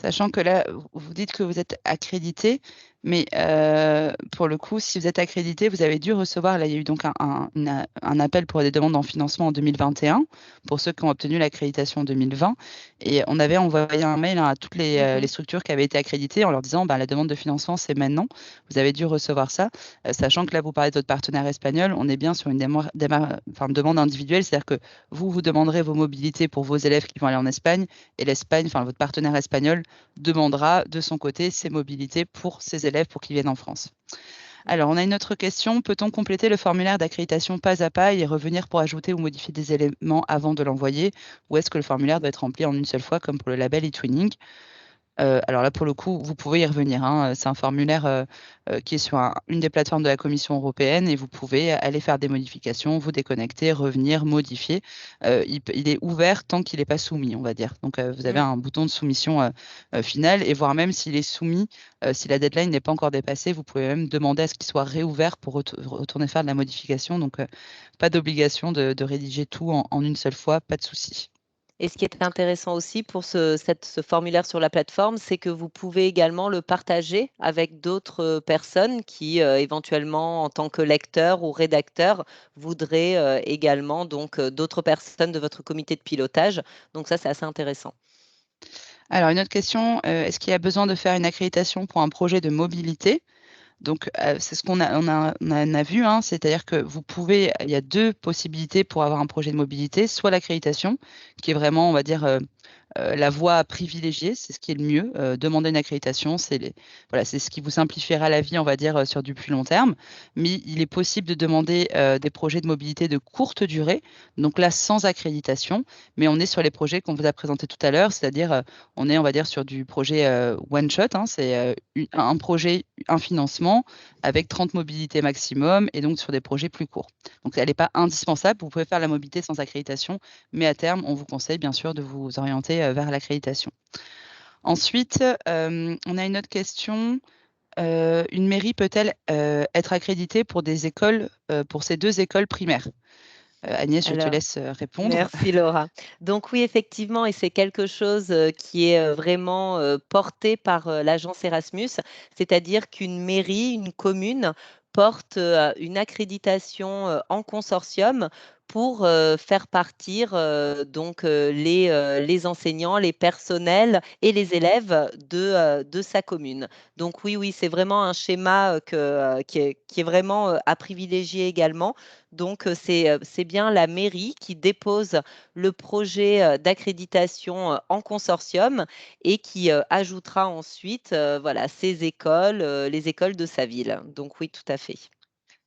Sachant que là, vous dites que vous êtes accrédité, mais pour le coup, si vous êtes accrédité, vous avez dû recevoir, là, il y a eu donc un appel pour des demandes en financement en 2021, pour ceux qui ont obtenu l'accréditation en 2020. Et on avait envoyé un mail à toutes les structures qui avaient été accréditées en leur disant, la demande de financement, c'est maintenant. Vous avez dû recevoir ça, sachant que là, vous parlez de votre partenaire espagnol, on est bien sur une demande individuelle, c'est-à-dire que vous demanderez vos mobilités pour vos élèves qui vont aller en Espagne, et l'Espagne, votre partenaire espagnol, demandera de son côté ses mobilités pour ses élèves pour qu'ils viennent en France. Alors, on a une autre question. Peut-on compléter le formulaire d'accréditation pas à pas et revenir pour ajouter ou modifier des éléments avant de l'envoyer? Ou est-ce que le formulaire doit être rempli en une seule fois comme pour le label eTwinning? Alors là, pour le coup, vous pouvez y revenir, hein. C'est un formulaire qui est sur une des plateformes de la Commission européenne et vous pouvez aller faire des modifications, vous déconnecter, revenir, modifier. Il est ouvert tant qu'il n'est pas soumis, on va dire. Donc, vous avez un bouton de soumission finale et voire même s'il est soumis, si la deadline n'est pas encore dépassée, vous pouvez même demander à ce qu'il soit réouvert pour retourner faire de la modification. Donc, pas d'obligation de rédiger tout en une seule fois, pas de souci. Et ce qui est intéressant aussi pour ce formulaire sur la plateforme, c'est que vous pouvez également le partager avec d'autres personnes qui, éventuellement, en tant que lecteur ou rédacteur, voudraient également donc d'autres personnes de votre comité de pilotage. Donc ça, c'est assez intéressant. Alors, une autre question, est-ce qu'il y a besoin de faire une accréditation pour un projet de mobilité? Donc, c'est ce qu'on a vu, hein, c'est-à-dire que il y a 2 possibilités pour avoir un projet de mobilité, soit l'accréditation, qui est vraiment, on va dire, la voie privilégiée, c'est ce qui est le mieux. Demander une accréditation, voilà, c'est ce qui vous simplifiera la vie, on va dire, sur du plus long terme. Mais il est possible de demander des projets de mobilité de courte durée, donc là, sans accréditation. Mais on est sur les projets qu'on vous a présentés tout à l'heure, c'est-à-dire, on est, on va dire, sur du projet one shot, hein, c'est un projet, un financement avec 30 mobilités maximum et donc sur des projets plus courts. Donc, elle n'est pas indispensable. Vous pouvez faire la mobilité sans accréditation, mais à terme, on vous conseille bien sûr de vous orienter vers l'accréditation. Ensuite, on a une autre question. Une mairie peut-elle être accréditée pour des écoles, pour ces 2 écoles primaires? Agnès, je te Alors, laisse répondre. merci Laura. Donc oui, effectivement, et c'est quelque chose qui est vraiment porté par l'agence Erasmus, c'est-à-dire qu'une mairie, une commune porte une accréditation en consortium pour faire partir donc les enseignants, les personnels et les élèves de sa commune. Donc oui, oui, c'est vraiment un schéma qui est vraiment à privilégier également. Donc, c'est bien la mairie qui dépose le projet d'accréditation en consortium et qui ajoutera ensuite voilà, ses écoles, les écoles de sa ville. Donc oui, tout à fait.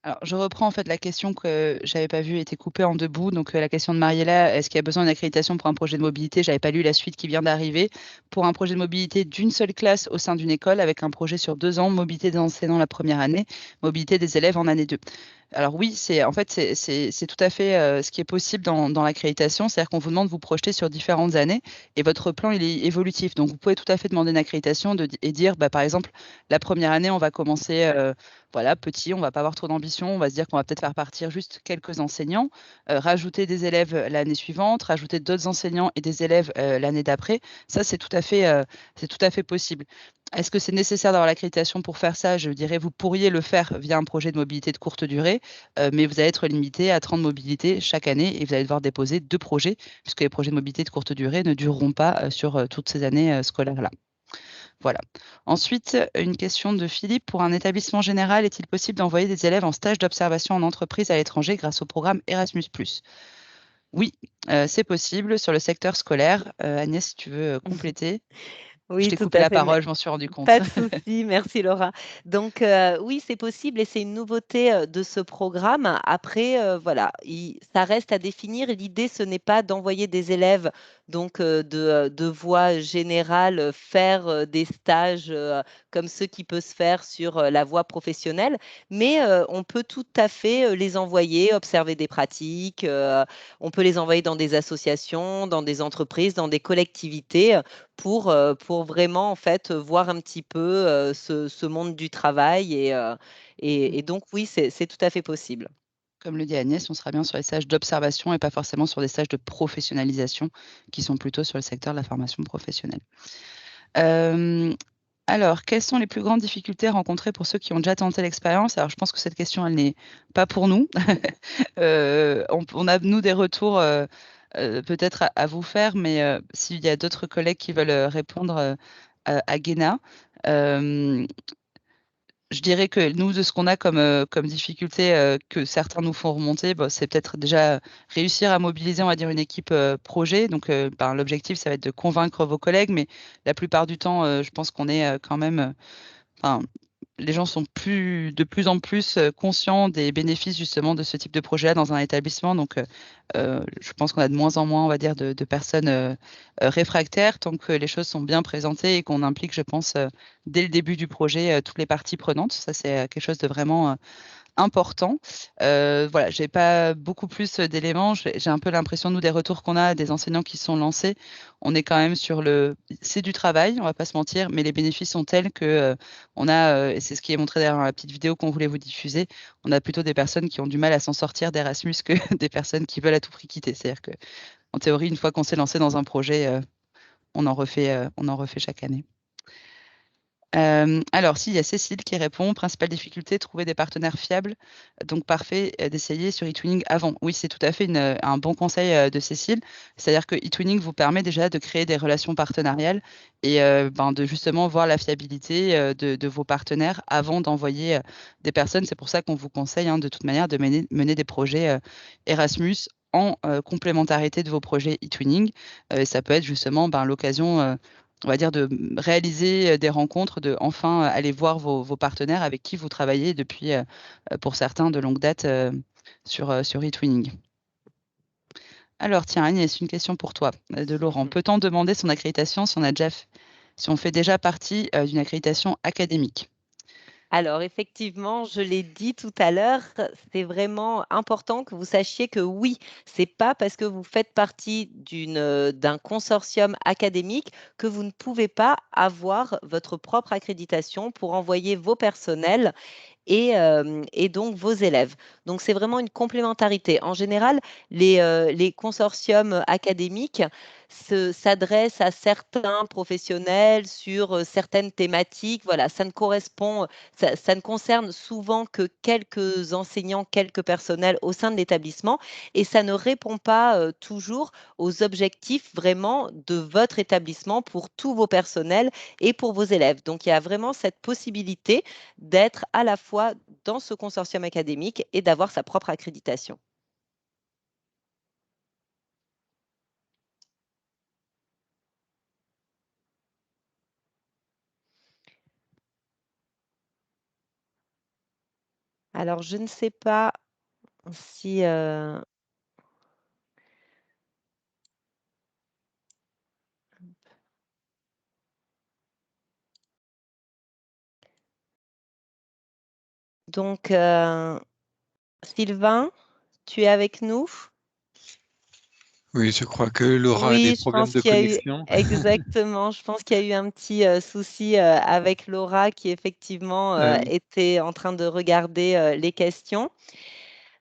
Alors, je reprends en fait la question que j'avais pas vue, était coupée en 2 bouts. Donc, la question de Mariella, est-ce qu'il y a besoin d'une accréditation pour un projet de mobilité? J'avais pas lu la suite qui vient d'arriver. Pour un projet de mobilité d'une seule classe au sein d'une école avec un projet sur 2 ans, mobilité des enseignants la première année, mobilité des élèves en année 2. Alors oui, c'est tout à fait ce qui est possible dans l'accréditation, c'est-à-dire qu'on vous demande de vous projeter sur différentes années et votre plan il est évolutif. Donc vous pouvez tout à fait demander une accréditation et dire, bah, par exemple, la première année, on va commencer voilà, petit, on va pas avoir trop d'ambition, on va se dire qu'on va peut-être faire partir juste quelques enseignants, rajouter des élèves l'année suivante, rajouter d'autres enseignants et des élèves l'année d'après. Ça, c'est tout à fait possible. Est-ce que c'est nécessaire d'avoir l'accréditation pour faire ça? Je dirais, vous pourriez le faire via un projet de mobilité de courte durée, mais vous allez être limité à 30 mobilités chaque année et vous allez devoir déposer 2 projets, puisque les projets de mobilité de courte durée ne dureront pas sur toutes ces années scolaires-là. Voilà. Ensuite, une question de Philippe. Pour un établissement général, est-il possible d'envoyer des élèves en stage d'observation en entreprise à l'étranger grâce au programme Erasmus+? Oui, c'est possible sur le secteur scolaire. Agnès, si tu veux compléter. Je Oui, t'ai tout coupé à la fait. parole, je m'en suis rendu compte. Pas de souci, merci Laura. Donc oui, c'est possible et c'est une nouveauté de ce programme. Après, voilà, ça reste à définir. L'idée, ce n'est pas d'envoyer des élèves donc de voie générale faire des stages comme ceux qui peuvent se faire sur la voie professionnelle, mais on peut tout à fait les envoyer, observer des pratiques. On peut les envoyer dans des associations, dans des entreprises, dans des collectivités pour vraiment en fait voir un petit peu ce monde du travail et donc oui, c'est tout à fait possible. Comme le dit Agnès, on sera bien sur les stages d'observation et pas forcément sur des stages de professionnalisation qui sont plutôt sur le secteur de la formation professionnelle. Euh, alors, quelles sont les plus grandes difficultés rencontrées pour ceux qui ont déjà tenté l'expérience? Alors, je pense que cette question, elle n'est pas pour nous. On a, nous, des retours peut-être à vous faire, mais s'il y a d'autres collègues qui veulent répondre à Guéna, je dirais que nous, de ce qu'on a comme difficulté, que certains nous font remonter, bah, c'est peut-être déjà réussir à mobiliser, on va dire, une équipe projet. Donc, ben, l'objectif, ça va être de convaincre vos collègues, mais la plupart du temps, je pense qu'on est quand même, enfin, les gens sont de plus en plus conscients des bénéfices justement de ce type de projet dans un établissement. Donc, je pense qu'on a de moins en moins, on va dire, de personnes réfractaires tant que les choses sont bien présentées et qu'on implique, je pense, dès le début du projet, toutes les parties prenantes. Ça, c'est quelque chose de vraiment important. Voilà, j'ai pas beaucoup plus d'éléments. J'ai un peu l'impression, nous, des retours qu'on a des enseignants qui sont lancés, on est quand même sur c'est du travail, on va pas se mentir, mais les bénéfices sont tels que on a, et c'est ce qui est montré d'ailleurs dans la petite vidéo qu'on voulait vous diffuser, on a plutôt des personnes qui ont du mal à s'en sortir d'Erasmus que des personnes qui veulent à tout prix quitter. C'est-à-dire que, en théorie, une fois qu'on s'est lancé dans un projet, on en refait chaque année. Alors, si, il y a Cécile qui répond: «Principale difficulté, trouver des partenaires fiables, donc parfait, d'essayer sur eTwinning avant». Oui, c'est tout à fait un bon conseil, de Cécile. C'est-à-dire que eTwinning vous permet déjà de créer des relations partenariales et de justement voir la fiabilité, de vos partenaires avant d'envoyer, des personnes. C'est pour ça qu'on vous conseille, hein, de toute manière de mener des projets, Erasmus en, complémentarité de vos projets eTwinning. Ça peut être justement, l'occasion, on va dire de réaliser, des rencontres, de enfin aller voir vos partenaires avec qui vous travaillez depuis, pour certains de longue date, sur eTwinning. Alors tiens Agnès, une question pour toi, de Laurent. Peut-on demander son accréditation si on fait déjà partie, d'une accréditation académique? Alors effectivement, je l'ai dit tout à l'heure, c'est vraiment important que vous sachiez que oui, c'est pas parce que vous faites partie d'un consortium académique que vous ne pouvez pas avoir votre propre accréditation pour envoyer vos personnels et donc vos élèves. Donc c'est vraiment une complémentarité. En général, les consortiums académiques s'adressent à certains professionnels sur certaines thématiques. Voilà, ça ne concerne souvent que quelques enseignants, quelques personnels au sein de l'établissement et ça ne répond pas toujours aux objectifs vraiment de votre établissement pour tous vos personnels et pour vos élèves. Donc il y a vraiment cette possibilité d'être à la fois dans ce consortium académique et d'avoir sa propre accréditation. Alors, je ne sais pas si... Donc, Sylvain, tu es avec nous? Oui, je crois que Laura a des Oui, je problèmes pense de qu'il y a eu connexion. exactement, je pense qu'il y a eu un petit souci avec Laura qui effectivement Oui. était en train de regarder les questions.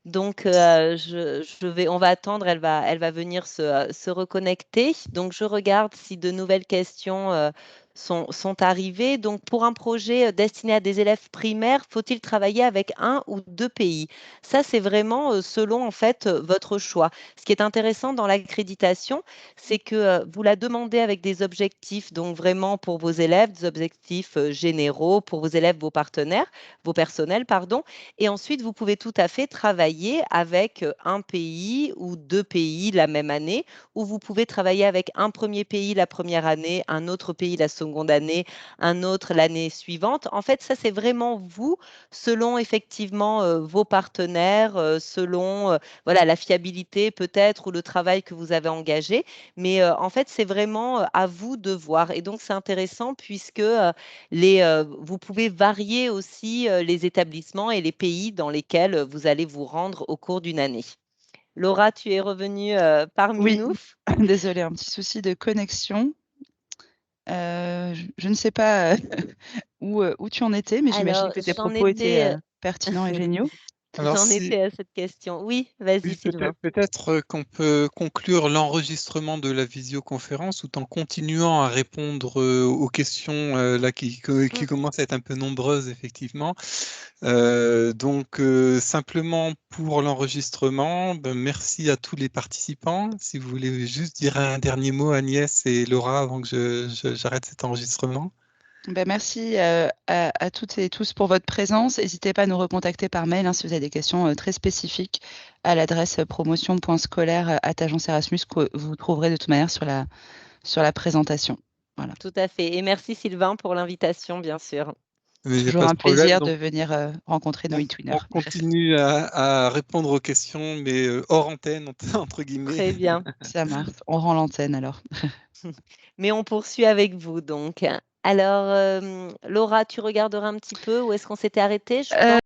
Donc, on va attendre, elle va venir se reconnecter. Donc, je regarde si de nouvelles questions sont arrivées. Donc, pour un projet destiné à des élèves primaires, faut-il travailler avec un ou deux pays? Ça, c'est vraiment selon en fait votre choix. Ce qui est intéressant dans l'accréditation, c'est que vous la demandez avec des objectifs, donc vraiment pour vos élèves, des objectifs généraux pour vos élèves, vos partenaires, vos personnels, pardon. Et ensuite, vous pouvez tout à fait travailler avec un pays ou deux pays la même année, ou vous pouvez travailler avec un premier pays la première année, un autre pays la seconde année, un autre l'année suivante. En fait, ça, c'est vraiment vous, selon effectivement vos partenaires, selon voilà, la fiabilité peut-être ou le travail que vous avez engagé. Mais en fait, c'est vraiment à vous de voir. Et donc, c'est intéressant puisque vous pouvez varier aussi les établissements et les pays dans lesquels vous allez vous rendre au cours d'une année. Laura, tu es revenue parmi Oui, nous. désolée, un petit souci de connexion. Je ne sais pas, où tu en étais, mais j'imagine Alors, que tes propos étaient, pertinents et géniaux. Alors, j'en si, étais à cette question. Oui, vas-y, oui, Sylvain. peut-être qu'on peut conclure l'enregistrement de la visioconférence tout en continuant à répondre aux questions là qui Mm. commencent à être un peu nombreuses, effectivement. Donc, simplement pour l'enregistrement, merci à tous les participants. Si vous voulez juste dire un dernier mot, Agnès et Laura, avant que j'arrête cet enregistrement. Merci, à toutes et tous pour votre présence. N'hésitez pas à nous recontacter par mail, hein, si vous avez des questions, très spécifiques à l'adresse, promotion.scolaire@agence Erasmus que vous trouverez de toute manière sur la présentation. Voilà. Tout à fait. Et merci, Sylvain, pour l'invitation, bien sûr. Mais C'est il y a toujours pas de un problème, plaisir donc de venir rencontrer nos on e-twinners. continue à répondre aux questions, mais hors antenne, entre guillemets. Très bien. Ça marche. On rend l'antenne alors. Mais on poursuit avec vous donc. Alors, Laura, tu regarderas un petit peu où est-ce qu'on s'était arrêté? Je vous